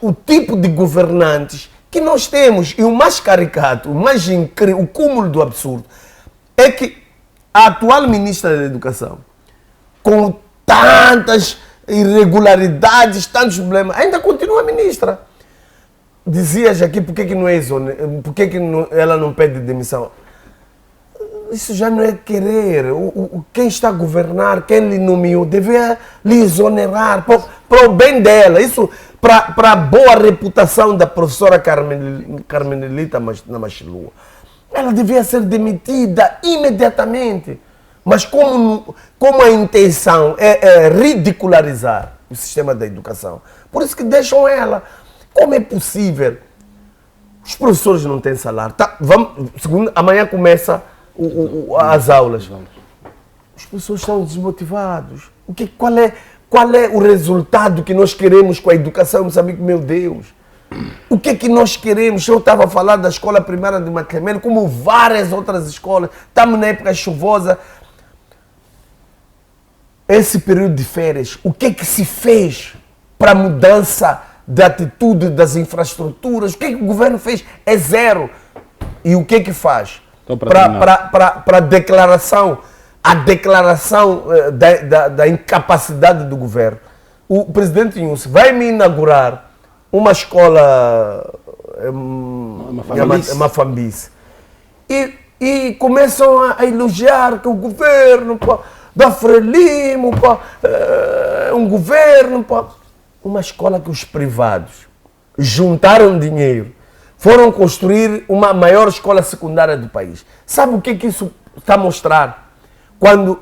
o tipo de governantes que nós temos. E o mais caricato, o mais incrível, o cúmulo do absurdo, é que a atual ministra da Educação, com tantas irregularidades, tantos problemas, ainda continua ministra. Dizias aqui por que ela não pede demissão. Isso já não é querer. Quem está a governar, quem lhe nomeou, devia lhe exonerar para o bem dela. Isso para a boa reputação da professora Carmenelita Namachilua. Ela devia ser demitida imediatamente. Mas como a intenção é ridicularizar o sistema da educação, por isso que deixam ela. Como é possível? Os professores não têm salário. Amanhã começa as aulas. Os professores estão desmotivados. Qual é o resultado que nós queremos com a educação em Moçambique? Meu Deus! O que nós queremos? Eu estava a falar da escola primária de Maclemene, como várias outras escolas. Estamos na época chuvosa. Esse período de férias, o que se fez para a mudança da atitude das infraestruturas? O que o governo fez? É zero. E o que faz? Para a declaração da incapacidade do governo. O presidente Inúcio vai me inaugurar uma escola, uma fambice. E começam a elogiar que o governo da Frelimo, um governo, uma escola que os privados juntaram dinheiro, foram construir uma maior escola secundária do país. Sabe o que isso está a mostrar? Quando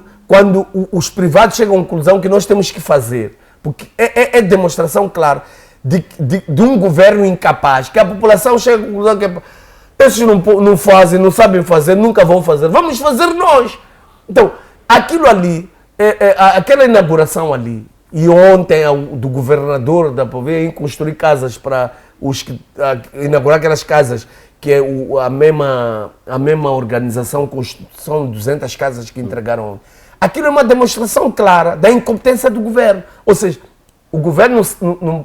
os privados chegam à conclusão que nós temos que fazer, porque é demonstração clara de um governo incapaz, que a população chega à conclusão que esses não fazem, não sabem fazer, nunca vão fazer, vamos fazer nós. Então, aquilo ali, aquela inauguração ali, e ontem do governador da Povê em construir casas para inaugurar aquelas casas que é a mesma organização, são 200 casas que entregaram. Aquilo é uma demonstração clara da incompetência do governo. Ou seja, o governo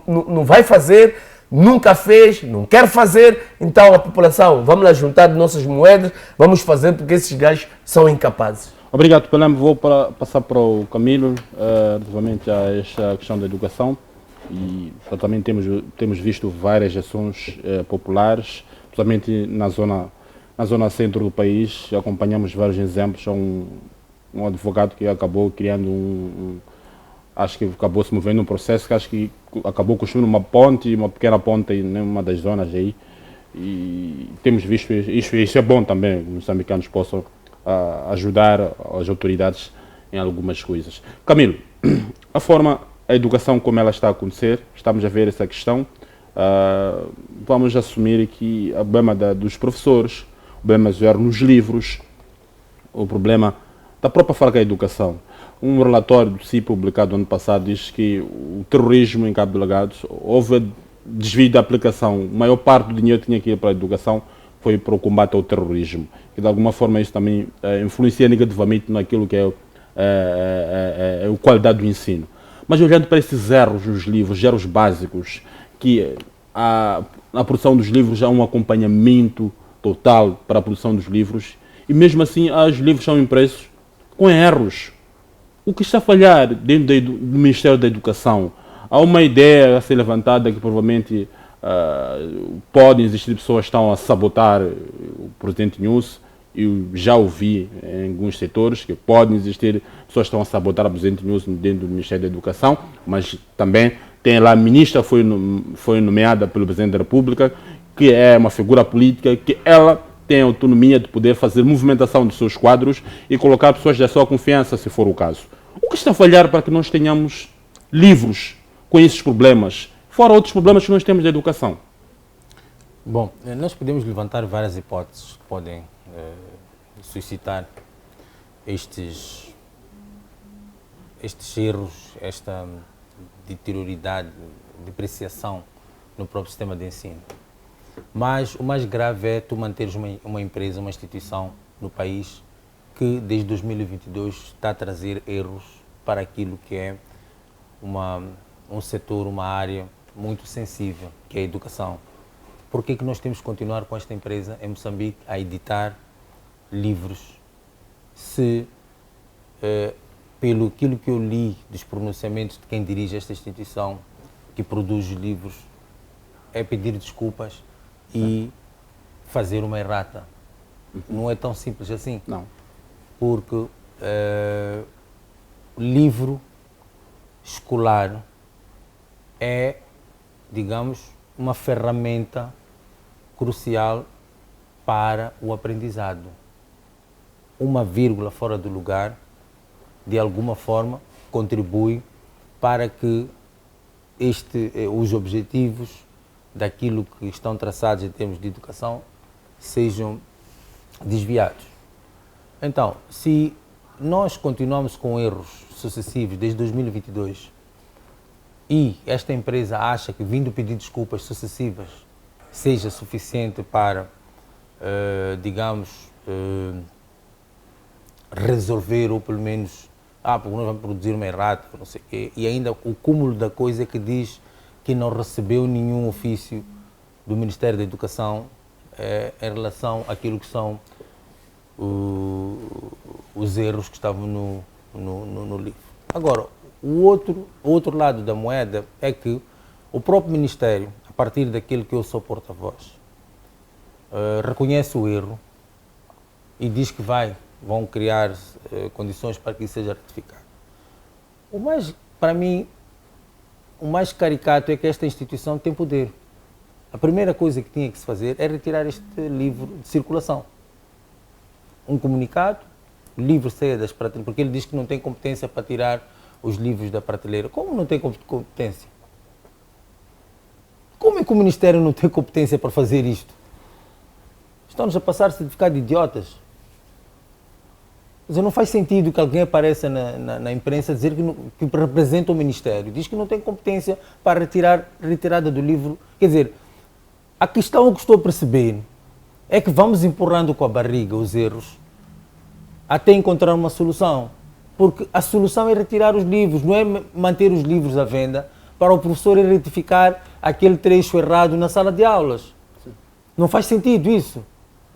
não vai fazer, nunca fez, não quer fazer, então a população, vamos lá juntar nossas moedas, vamos fazer porque esses gajos são incapazes. Obrigado, Pelé. Vou passar para o Camilo, relativamente a esta questão da educação. E também temos visto várias ações populares, principalmente na zona centro do país. Acompanhamos vários exemplos. Há um advogado que acabou criando acho que acabou se movendo um processo que acho que acabou construindo uma pequena ponte em uma das zonas aí. E temos visto isso é bom também, os moçambicanos possam ajudar as autoridades em algumas coisas. Camilo, a educação como ela está a acontecer, estamos a ver essa questão, vamos assumir que o problema dos professores, o problema nos livros, o problema da própria falta da educação. Um relatório do CIP publicado ano passado diz que o terrorismo em Cabo Delgado houve desvio da aplicação. A maior parte do dinheiro que tinha que ir para a educação foi para o combate ao terrorismo. E de alguma forma isso também influencia negativamente naquilo que é a qualidade do ensino. Mas olhando para esses erros nos livros, erros básicos, que na produção dos livros há um acompanhamento total para a produção dos livros, e mesmo assim os livros são impressos com erros. O que está a falhar dentro do Ministério da Educação? Há uma ideia a ser levantada que provavelmente podem existir pessoas que estão a sabotar o presidente News. Eu já ouvi em alguns setores que podem existir pessoas que estão a sabotar o presidente News dentro do Ministério da Educação, mas também tem lá a ministra foi nomeada pelo presidente da República, que é uma figura política, que ela tem autonomia de poder fazer movimentação dos seus quadros e colocar pessoas da sua confiança, se for o caso. O que está a falhar para que nós tenhamos livros com esses problemas, fora outros problemas que nós temos da educação? Bom, nós podemos levantar várias hipóteses que podem suscitar estes erros, esta deterioridade, depreciação no próprio sistema de ensino. Mas o mais grave é tu manteres uma empresa, uma instituição no país que desde 2022 está a trazer erros para aquilo que é um setor, uma área muito sensível, que é a educação. Por que nós temos que continuar com esta empresa em Moçambique a editar livros se, pelo aquilo que eu li dos pronunciamentos de quem dirige esta instituição, que produz os livros, é pedir desculpas e fazer uma errata? Não é tão simples assim. Não. Porque o livro escolar é, digamos, uma ferramenta crucial para o aprendizado. Uma vírgula fora do lugar, de alguma forma, contribui para que os objetivos daquilo que estão traçados em termos de educação sejam desviados. Então, se nós continuamos com erros sucessivos desde 2022 e esta empresa acha que vindo pedir desculpas sucessivas seja suficiente para, digamos, resolver ou pelo menos, porque nós vamos produzir uma errata, não sei o quê, e ainda o cúmulo da coisa é que diz que não recebeu nenhum ofício do Ministério da Educação em relação àquilo que são os erros que estavam no livro. Agora, o outro lado da moeda é que o próprio Ministério, a partir daquilo que eu sou porta-voz, reconhece o erro e diz que vão criar condições para que isso seja retificado. Para mim, o mais caricato é que esta instituição tem poder. A primeira coisa que tinha que se fazer é retirar este livro de circulação. Um comunicado, o livro saia das prateleiras, porque ele diz que não tem competência para tirar os livros da prateleira. Como não tem competência? Como é que o Ministério não tem competência para fazer isto? Estamos a passar certificado de idiotas. Mas não faz sentido que alguém apareça na imprensa dizer que representa o Ministério. Diz que não tem competência para retirada do livro. Quer dizer, a questão que estou a perceber é que vamos empurrando com a barriga os erros até encontrar uma solução. Porque a solução é retirar os livros, não é manter os livros à venda para o professor retificar aquele trecho errado na sala de aulas. Sim. Não faz sentido isso.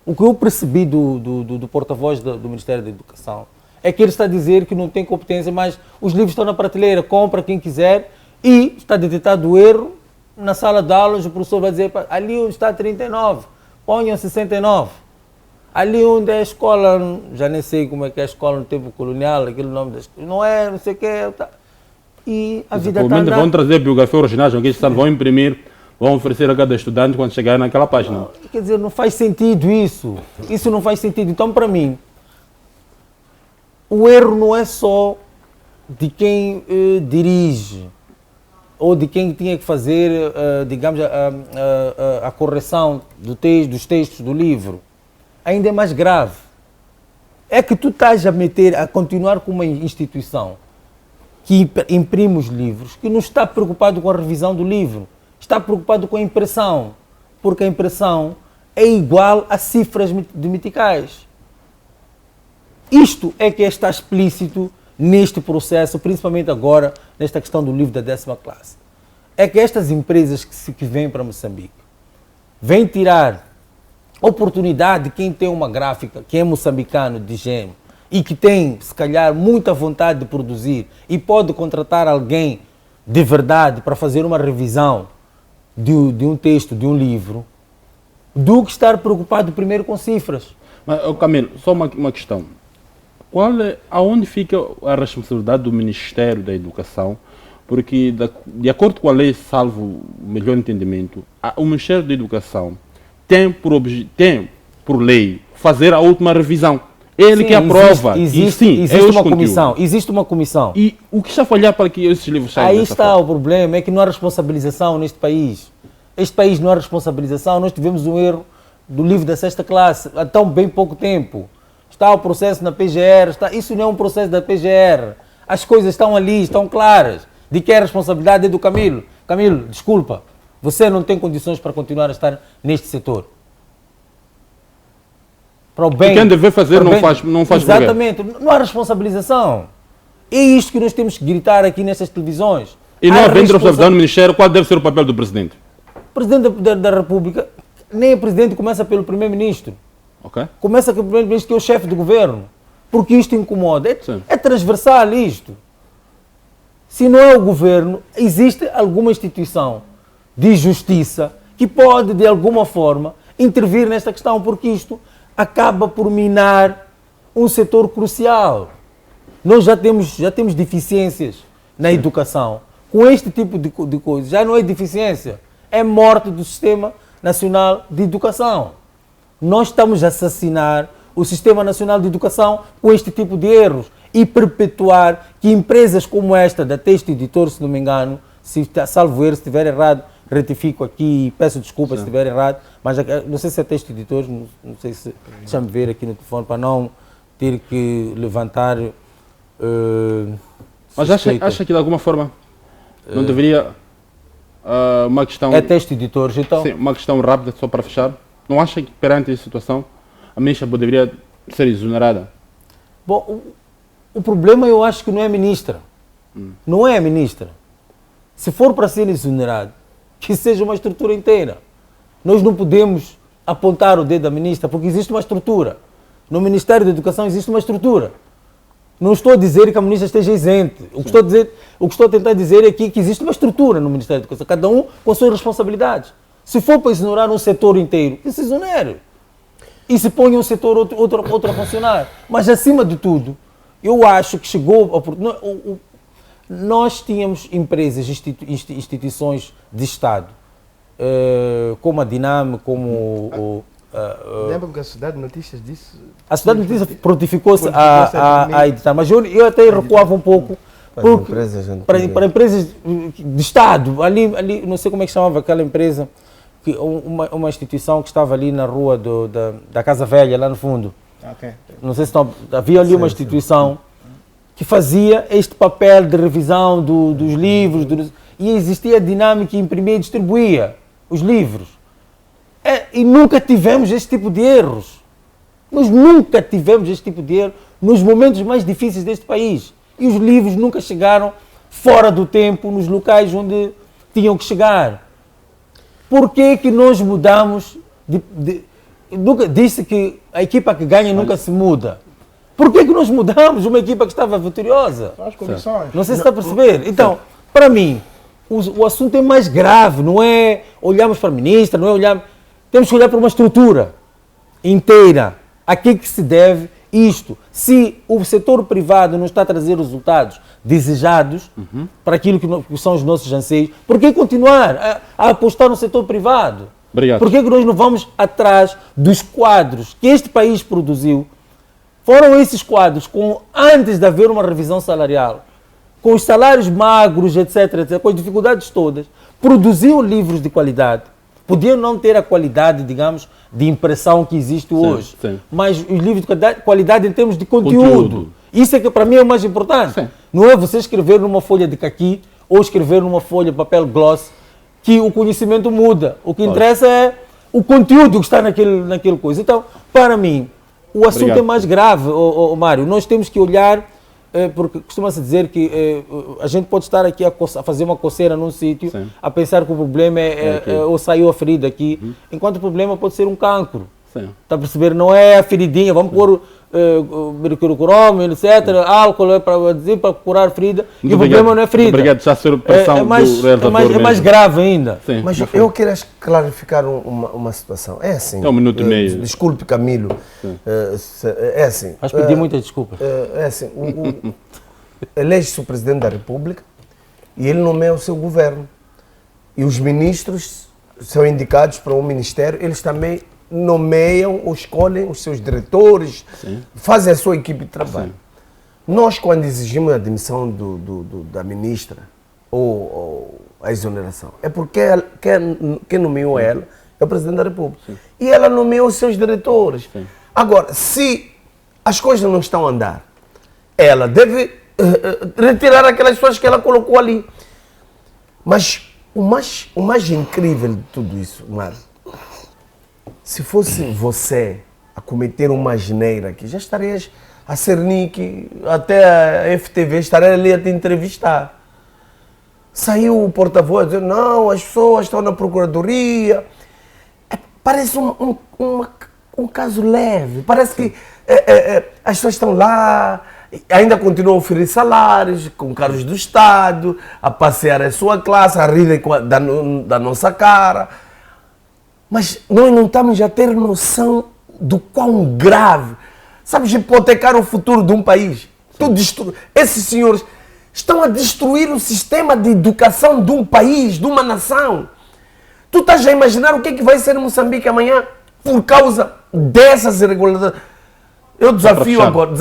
O que eu percebi do porta-voz do Ministério da Educação É que ele está a dizer que não tem competência, mas os livros estão na prateleira, compra quem quiser e está detectado o erro. Na sala de aulas o professor vai dizer, ali onde está 39, ponham 69. Ali onde é a escola, já nem sei como é que é a escola no tempo colonial, aquele nome da escola, não é, não sei o que é. Tá. E a vida está andando. Vão trazer biografia originais, vão imprimir, vão oferecer a cada estudante quando chegar naquela página. Quer dizer, não faz sentido isso. Isso não faz sentido. Então, para mim, o erro não é só de quem dirige ou de quem tinha que fazer, digamos, a correção dos textos do livro. Ainda é mais grave. É que tu estás a continuar com uma instituição que imprime os livros, que não está preocupado com a revisão do livro, está preocupado com a impressão, porque a impressão é igual a cifras gramaticais. Isto é que está explícito neste processo, principalmente agora, nesta questão do livro da 10ª classe. É que estas empresas que vêm para Moçambique vêm tirar oportunidade de quem tem uma gráfica, que é moçambicano de gênero, e que tem, se calhar, muita vontade de produzir e pode contratar alguém de verdade para fazer uma revisão de um texto, de um livro, do que estar preocupado primeiro com cifras. Mas, Camilo, só uma questão. Aonde fica a responsabilidade do Ministério da Educação? Porque, de acordo com a lei, salvo o melhor entendimento, o Ministério da Educação tem por lei fazer a última revisão. Ele que aprova. Existe uma comissão. E o que está a falhar para que esses livros saiam? Aí está o problema, é que não há responsabilização neste país. Este país não há responsabilização. Nós tivemos um erro do livro da 6ª classe há tão bem pouco tempo. Está o processo na PGR, isso não é um processo da PGR. As coisas estão ali, estão claras. De que é a responsabilidade é do Camilo. Camilo, desculpa, você não tem condições para continuar a estar neste setor. Para o bem, e quem deve fazer não faz exatamente, não há responsabilização. É isto que nós temos que gritar aqui nestas televisões. E não havendo responsabilidade do Ministério, qual deve ser o papel do Presidente? O Presidente da República, nem o Presidente começa pelo Primeiro-Ministro. Okay. Começa com o Primeiro-Ministro, que é o chefe do governo. Porque isto incomoda. É transversal isto. Se não é o governo, existe alguma instituição de justiça que pode, de alguma forma, intervir nesta questão, porque isto acaba por minar um setor crucial. Nós já temos deficiências na educação. Com este tipo de coisas, já não é deficiência, é morte do Sistema Nacional de Educação. Nós estamos a assassinar o Sistema Nacional de Educação com este tipo de erros e perpetuar que empresas como esta, da Texto Editor, se não me engano, salvo erro, se estiver errado, retifico aqui e peço desculpa se estiver errado, mas não sei se é Texto Editor, não sei se deixa-me ver aqui no telefone para não ter que levantar. Mas acha que de alguma forma não deveria uma questão. É Texto Editores, então? Sim, uma questão rápida só para fechar. Não acha que perante essa situação a ministra deveria ser exonerada? Bom, o problema eu acho que não é a ministra. Não é a ministra. Se for para ser exonerado, que seja uma estrutura inteira. Nós não podemos apontar o dedo da ministra, porque existe uma estrutura. No Ministério da Educação existe uma estrutura. Não estou a dizer que a ministra esteja isente. O que estou a tentar dizer aqui é que existe uma estrutura no Ministério da Educação, cada um com as suas responsabilidades. Se for para exonerar um setor inteiro, que se exonere. E se ponha um setor outro a funcionar. Mas, acima de tudo, eu acho que chegou a nós tínhamos empresas, instituições de Estado, como a Dinam, como lembro que a Cidade de Notícias disse... A Cidade de Notícias prontificou-se a editar, mas eu até recuava um pouco para empresas de Estado, ali, não sei como é que chamava aquela empresa, uma instituição que estava ali na rua da Casa Velha, lá no fundo. Okay. Não sei se havia ali uma instituição que fazia este papel de revisão dos livros, e existia a dinâmica que imprimia e distribuía os livros. E nunca tivemos este tipo de erros. Nós nunca tivemos este tipo de erro nos momentos mais difíceis deste país. E os livros nunca chegaram fora do tempo, nos locais onde tinham que chegar. Por que que nós mudamos? Nunca disse que a equipa que ganha nunca se muda. Por que nós mudamos uma equipa que estava vitoriosa? São as condições. Não sei se está a perceber. Então, para mim, o assunto é mais grave, não é olharmos para a ministra, não é olharmos... Temos que olhar para uma estrutura inteira. A que se deve isto? Se o setor privado não está a trazer resultados desejados para aquilo que são os nossos anseios, por que continuar a apostar no setor privado? Obrigado. Por que nós não vamos atrás dos quadros que este país produziu? Foram esses quadros, antes de haver uma revisão salarial, com os salários magros, etc., com as dificuldades todas, produziam livros de qualidade. Podiam não ter a qualidade, digamos, de impressão que existe hoje, sim. mas os livros de qualidade em termos de conteúdo. Isso é que para mim é o mais importante. Sim. Não é você escrever numa folha de caqui ou escrever numa folha de papel gloss que o conhecimento muda. O que interessa é o conteúdo que está naquele coisa. Então, para mim, o assunto Obrigado. é mais grave, Mário. Nós temos que olhar, porque costuma-se dizer que a gente pode estar aqui a fazer uma coceira num sítio, Sim. a pensar que o problema ou saiu a ferida aqui, enquanto o problema pode ser um cancro. Sim. Está a perceber? Não é a feridinha, vamos pôr mercurocromio, etc., álcool para curar ferida, e o problema não é ferida. Obrigado, já ser pressão do realizador é mais grave ainda. Sim. Mas eu quero clarificar uma situação. É assim. É 1 minuto e meio. Desculpe, Camilo. É assim. Mas pedi muitas desculpas. É assim. Elege-se o Presidente da República e ele nomeia o seu governo. E os ministros são indicados para um ministério, eles também nomeiam ou escolhem os seus diretores, fazem a sua equipe de trabalho. Sim. Nós, quando exigimos a demissão da ministra ou a exoneração, é porque quem nomeou ela é o Presidente da República. Sim. E ela nomeou os seus diretores. Sim. Agora, se as coisas não estão a andar, ela deve retirar aquelas pessoas que ela colocou ali. Mas o mais incrível de tudo isso, Mário, se fosse você a cometer uma asneira aqui, já estarias a Cernic, até a FTV, estaria ali a te entrevistar. Saiu o porta-voz dizendo, não, as pessoas estão na procuradoria. Parece um caso leve, parece que as pessoas estão lá, ainda continuam a oferecer salários, com carros do Estado, a passear a sua classe, a rir da nossa cara. Mas nós não estamos a ter noção do quão grave. Sabes, hipotecar o futuro de um país. Esses senhores estão a destruir o sistema de educação de um país, de uma nação. Tu estás a imaginar o que é que vai ser Moçambique amanhã por causa dessas irregularidades? Eu desafio agora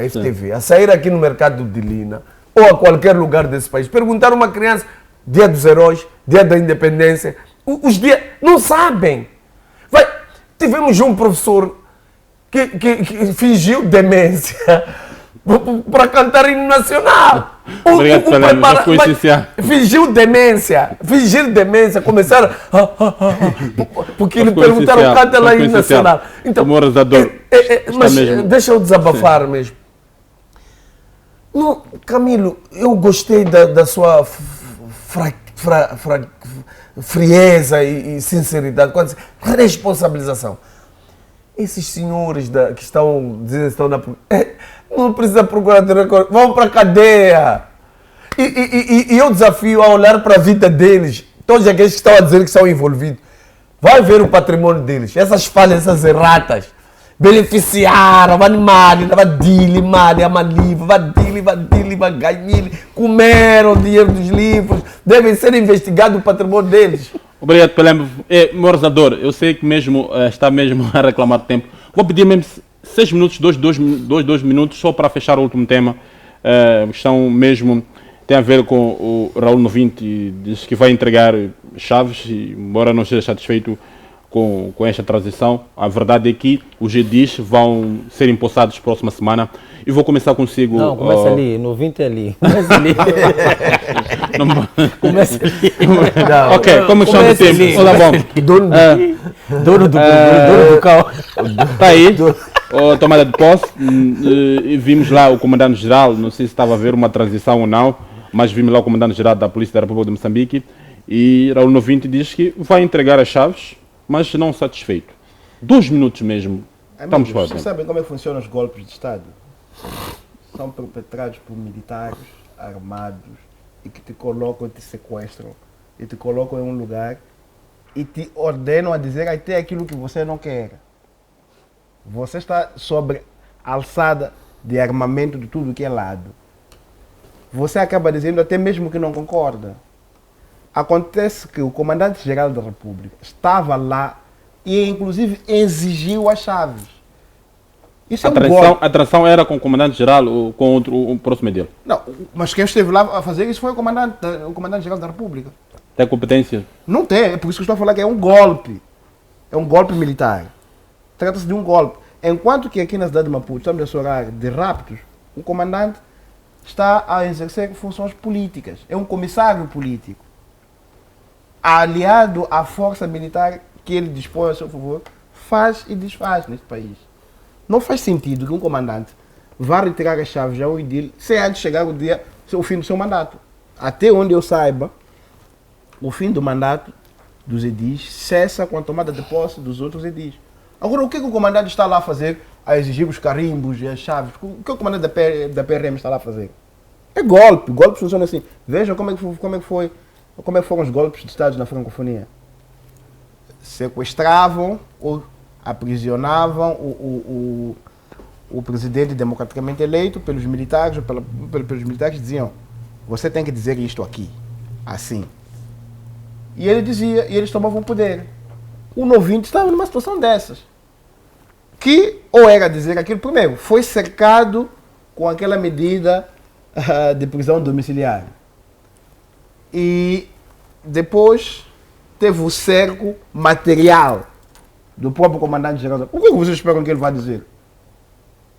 a FTV a sair aqui no mercado de Lina ou a qualquer lugar desse país, perguntar a uma criança, dia dos heróis, dia da independência, os dias, não sabem. Tivemos um professor que fingiu demência para cantar hino nacional. Obrigado, Fingiu demência. Fingir demência. Começaram. Porque lhe perguntaram, canta lá hino nacional. Então, mas deixa eu desabafar mesmo. Não, Camilo, eu gostei da sua frieza e sinceridade, responsabilização. Esses senhores que estão na não precisa procurar, vão para a cadeia. E eu desafio a olhar para a vida deles, todos aqueles que estão a dizer que são envolvidos. Vai ver o patrimônio deles, essas falhas, essas erratas. Beneficiaram, comeram dinheiro dos livros, devem ser investigados o patrimônio deles. Obrigado, Pelé. Meu realizador, eu sei que mesmo está mesmo a reclamar de tempo. Vou pedir mesmo 6 minutos, 2 minutos, só para fechar o último tema. A questão mesmo tem a ver com o Raul Novinte, diz que vai entregar chaves, e, embora não esteja satisfeito com esta transição, a verdade é que os GDIs vão ser empossados próxima semana. E vou começar consigo. Não, começa ali, no 20 é ali. Começa ali. Começa ali. Não, ok, como é que chama o tempo? Olá, bom. Dono do carro. Está aí, a tomada de posse. E vimos lá o comandante-geral, não sei se estava a ver uma transição ou não, mas vimos lá o comandante-geral da Polícia da República de Moçambique. E Raul Novinte diz que vai entregar as chaves, mas não satisfeito. 2 minutos mesmo. Estamos Amigos, fora. vocês sabem como é que funcionam os golpes de Estado? São perpetrados por militares armados e que te colocam, te sequestram e te colocam em um lugar e te ordenam a dizer até aquilo que você não quer. Você está sobre a alçada de armamento de tudo que é lado. Você acaba dizendo até mesmo que não concorda. Acontece que o comandante-geral da República estava lá e inclusive exigiu as chaves. Isso é um golpe. A transação era com o comandante-geral ou com outro, o próximo dele? Não, mas quem esteve lá a fazer isso foi o comandante-geral da República. Tem competência? Não tem, é por isso que eu estou a falar que é um golpe. É um golpe militar. Trata-se de um golpe. Enquanto que aqui na cidade de Maputo estamos a chorar de raptos, o comandante está a exercer funções políticas. É um comissário político. Aliado à força militar que ele dispõe a seu favor, faz e desfaz neste país. Não faz sentido que um comandante vá retirar as chaves a um idil sem antes chegar o fim do seu mandato. Até onde eu saiba, o fim do mandato dos edis cessa com a tomada de posse dos outros edis. Agora, o que o comandante está lá a fazer? A exigir os carimbos e as chaves? O que o comandante da PRM está lá a fazer? É golpe. Golpe funciona assim. Vejam como é que foram os golpes de Estado na francofonia. Sequestravam ou aprisionavam o presidente democraticamente eleito pelos militares, pelos militares diziam: você tem que dizer isto aqui, assim. E ele dizia, e eles tomavam o poder. O novinho estava numa situação dessas. Que, ou era dizer aquilo, primeiro, foi cercado com aquela medida de prisão domiciliar. E depois teve o cerco material do próprio comandante-geral. O que vocês esperam que ele vá dizer?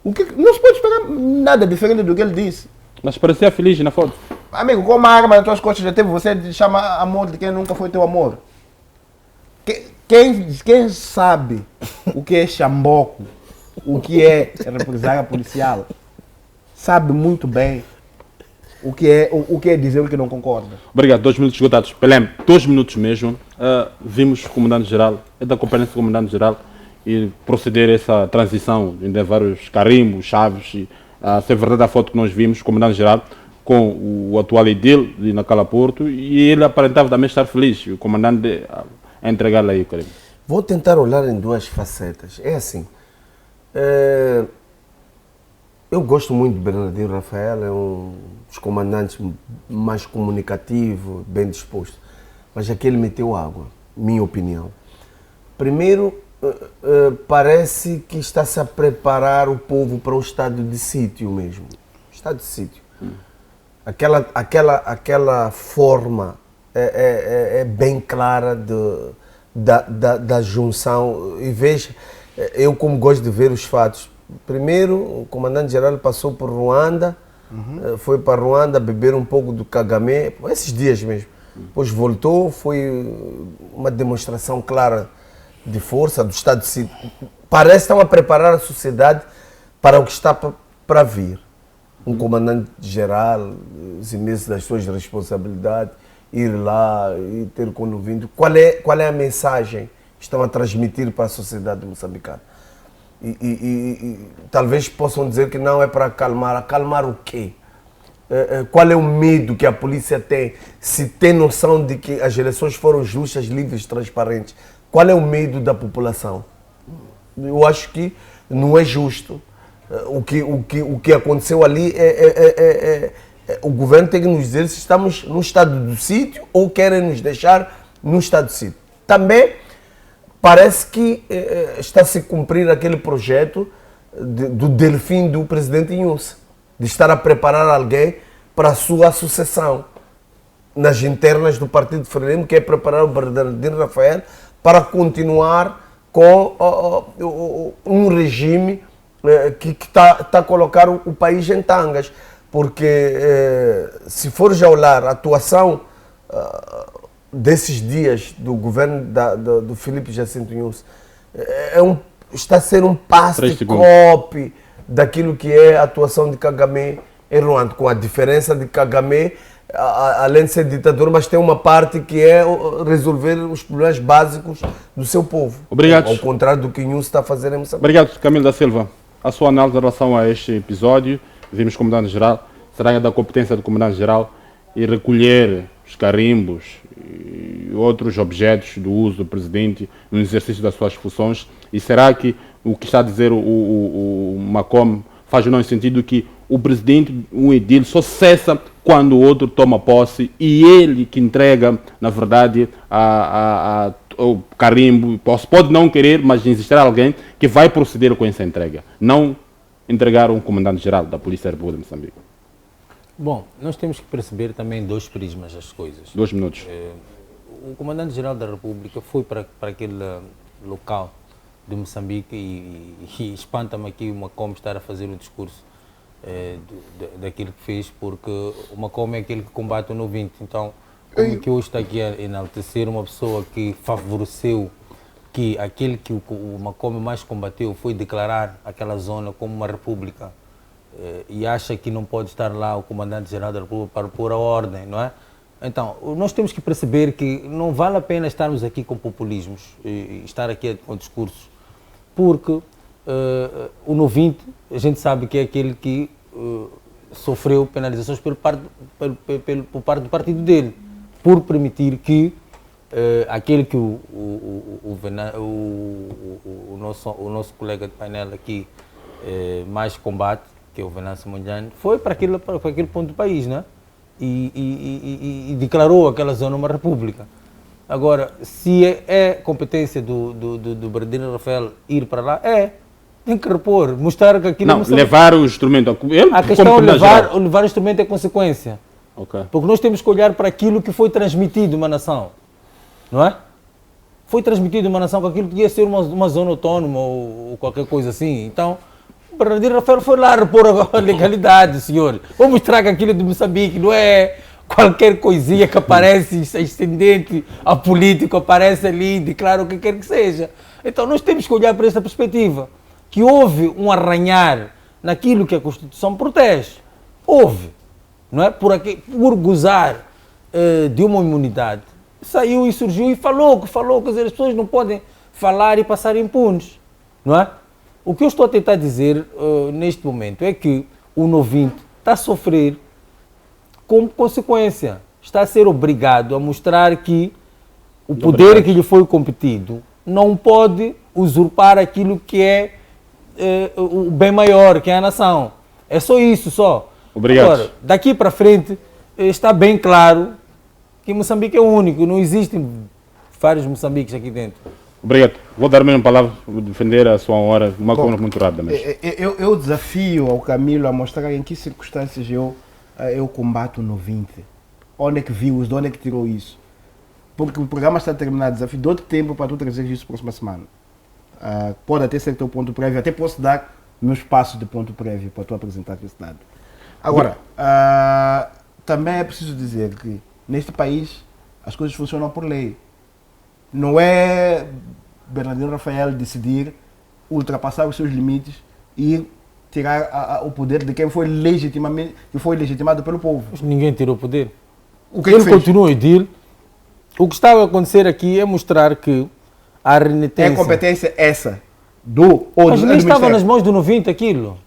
Não se pode esperar nada diferente do que ele disse. Mas parecia feliz na foto. Amigo, com uma arma nas tuas costas já teve, você chama amor de quem nunca foi teu amor. Quem sabe o que é chamboco, o que é represália policial, sabe muito bem o que é dizer o que não concorda. Obrigado, 2 minutos esgotados. Pelém, 2 minutos mesmo. Vimos o comandante-geral, é da companhia do comandante-geral, e proceder a essa transição, ainda vários carimbos, chaves, e se é verdade a foto que nós vimos, o comandante-geral com o atual edil de Nacala Porto, e ele aparentava também estar feliz, o comandante a entregar-lhe aí o carimbo. Vou tentar olhar em duas facetas. É assim, eu gosto muito de Bernardino Rafael, é um dos comandantes mais comunicativo, bem disposto, mas aqui ele meteu água, minha opinião. Primeiro, parece que está-se a preparar o povo para um estado de sítio mesmo, estado de sítio. Aquela forma é bem clara da junção. E veja, eu como gosto de ver os fatos. Primeiro, o comandante-geral passou por Ruanda, foi para Ruanda beber um pouco do Kagame, esses dias mesmo. Depois voltou, foi uma demonstração clara de força, do estado de sítio. Parece que estão a preparar a sociedade para o que está para vir. Um comandante-geral, imenso das suas responsabilidades, ir lá e ter convindo. Qual é a mensagem que estão a transmitir para a sociedade moçambicana? E talvez possam dizer que não é para acalmar. Acalmar o quê? Qual é o medo que a polícia tem? Se tem noção de que as eleições foram justas, livres, transparentes. Qual é o medo da população? Eu acho que não é justo. O que aconteceu ali o governo tem que nos dizer se estamos no estado do sítio ou querem nos deixar no estado do sítio. Também parece que está a se cumprir aquele projeto do delfim do presidente Inhusse, de estar a preparar alguém para a sua sucessão nas internas do Partido Frelimo, que é preparar o Bernardino Rafael para continuar com um regime que está a colocar o país em tangas. Porque se for já olhar a atuação desses dias do governo do Filipe Jacinto Inhusse, está a ser um passo de copy daquilo que é a atuação de Kagame em Ruanda, com a diferença de Kagame além de ser ditadura, mas tem uma parte que é resolver os problemas básicos do seu povo. Obrigado. Ao contrário do que o News está a fazer em Moçambique. Obrigado, Camilo da Silva. A sua análise em relação a este episódio, vimos o Comandante-Geral, será da competência do Comandante-Geral e recolher os carimbos e outros objetos do uso do Presidente no exercício das suas funções? E será que o que está a dizer o Macom faz ou não sentido que o Presidente, um edil, só cessa quando o outro toma posse e ele que entrega, na verdade, o carimbo? Pode não querer, mas existirá alguém que vai proceder com essa entrega. Não entregar um Comandante-Geral da Polícia da República de Moçambique. Bom, nós temos que perceber também dois prismas das coisas. 2 minutos. O Comandante-Geral da República foi para aquele local de Moçambique e espanta-me aqui o Macom estar a fazer o discurso daquilo que fez, porque o Macom é aquele que combate o no 20. Então, como que hoje está aqui a enaltecer uma pessoa que favoreceu que aquele que o Macom mais combateu foi declarar aquela zona como uma república, e acha que não pode estar lá o Comandante-Geral da República para pôr a ordem, não é? Então, nós temos que perceber que não vale a pena estarmos aqui com populismos e estar aqui com discursos, porque o no 20, a gente sabe que é aquele que sofreu penalizações por parte do partido dele, por permitir que aquele que o nosso colega de painel aqui mais combate, que é o Venâncio Mondlane, foi para aquele ponto do país, né? E declarou aquela zona uma república. Agora, se é competência do Bernardino Rafael ir para lá, tem que repor, mostrar que aquilo... Não, levar o instrumento... A questão é levar o instrumento é consequência. Okay. Porque nós temos que olhar para aquilo que foi transmitido uma nação, não é? Foi transmitido uma nação que aquilo ia ser uma zona autónoma ou qualquer coisa assim. Então, o Bernardino Rafael foi lá repor a legalidade, senhor. Vou mostrar que aquilo de Moçambique não é qualquer coisinha que aparece ascendente a político, aparece ali, declara o que quer que seja. Então, nós temos que olhar para essa perspectiva, que houve um arranhar naquilo que a Constituição protege. Houve, não é? Por gozar de uma imunidade, saiu e surgiu e falou, quer dizer, as pessoas não podem falar e passar impunes, não é? O que eu estou a tentar dizer neste momento é que o no 20 está a sofrer como consequência, está a ser obrigado a mostrar que o poder que lhe foi competido não pode usurpar aquilo que é o bem maior, que é a nação. É só isso, só. Obrigado. Agora, daqui para frente, está bem claro que Moçambique é único, não existem vários Moçambiques aqui dentro. Obrigado. Vou dar a mesma palavra, vou defender a sua hora, uma coisa muito rapidamente. Eu desafio ao Camilo a mostrar em que circunstâncias eu combato no 20. Onde é que viu isso? De onde é que tirou isso? Porque o programa está terminado, desafio de outro tempo para tu trazer isso na próxima semana. Pode até ser teu ponto prévio, até posso dar meus passos de ponto prévio para tu apresentar esse dado. Agora, também é preciso dizer que neste país as coisas funcionam por lei. Não é Bernardino Rafael decidir ultrapassar os seus limites e tirar o poder de quem foi legitimado pelo povo. Mas ninguém tirou o poder. O que ele fez? continua a ir. O que estava a acontecer aqui é mostrar que a renitência... É competência essa Mas nem estava nas mãos do 90 aquilo.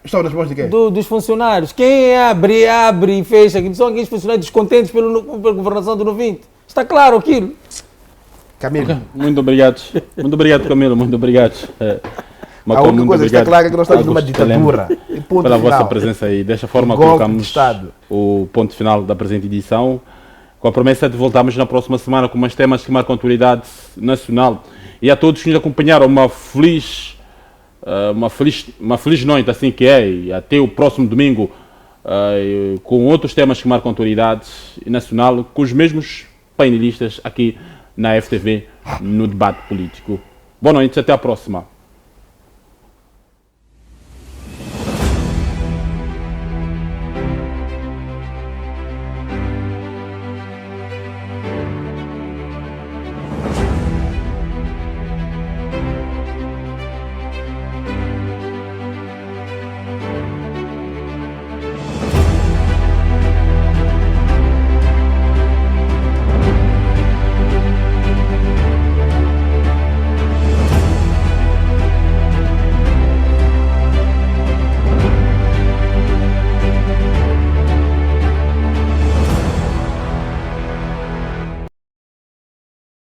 Estava nas mãos de quem? Dos funcionários. Quem abre e fecha aquilo são aqueles funcionários descontentes pela governação do 90. Está claro aquilo. Camilo. Okay. Muito obrigado. Muito obrigado, Camilo. Muito obrigado. A única coisa que está clara é que nós estamos numa ditadura. Pela vossa presença aí. Desta forma colocamos o ponto final da presente edição, com a promessa de voltarmos na próxima semana com mais temas que marcam a atualidade nacional. E a todos que nos acompanharam, uma feliz noite, assim que é, e até o próximo domingo, com outros temas que marcam a atualidade nacional, com os mesmos painelistas aqui na FTV, no debate político. Boa noite, até a próxima.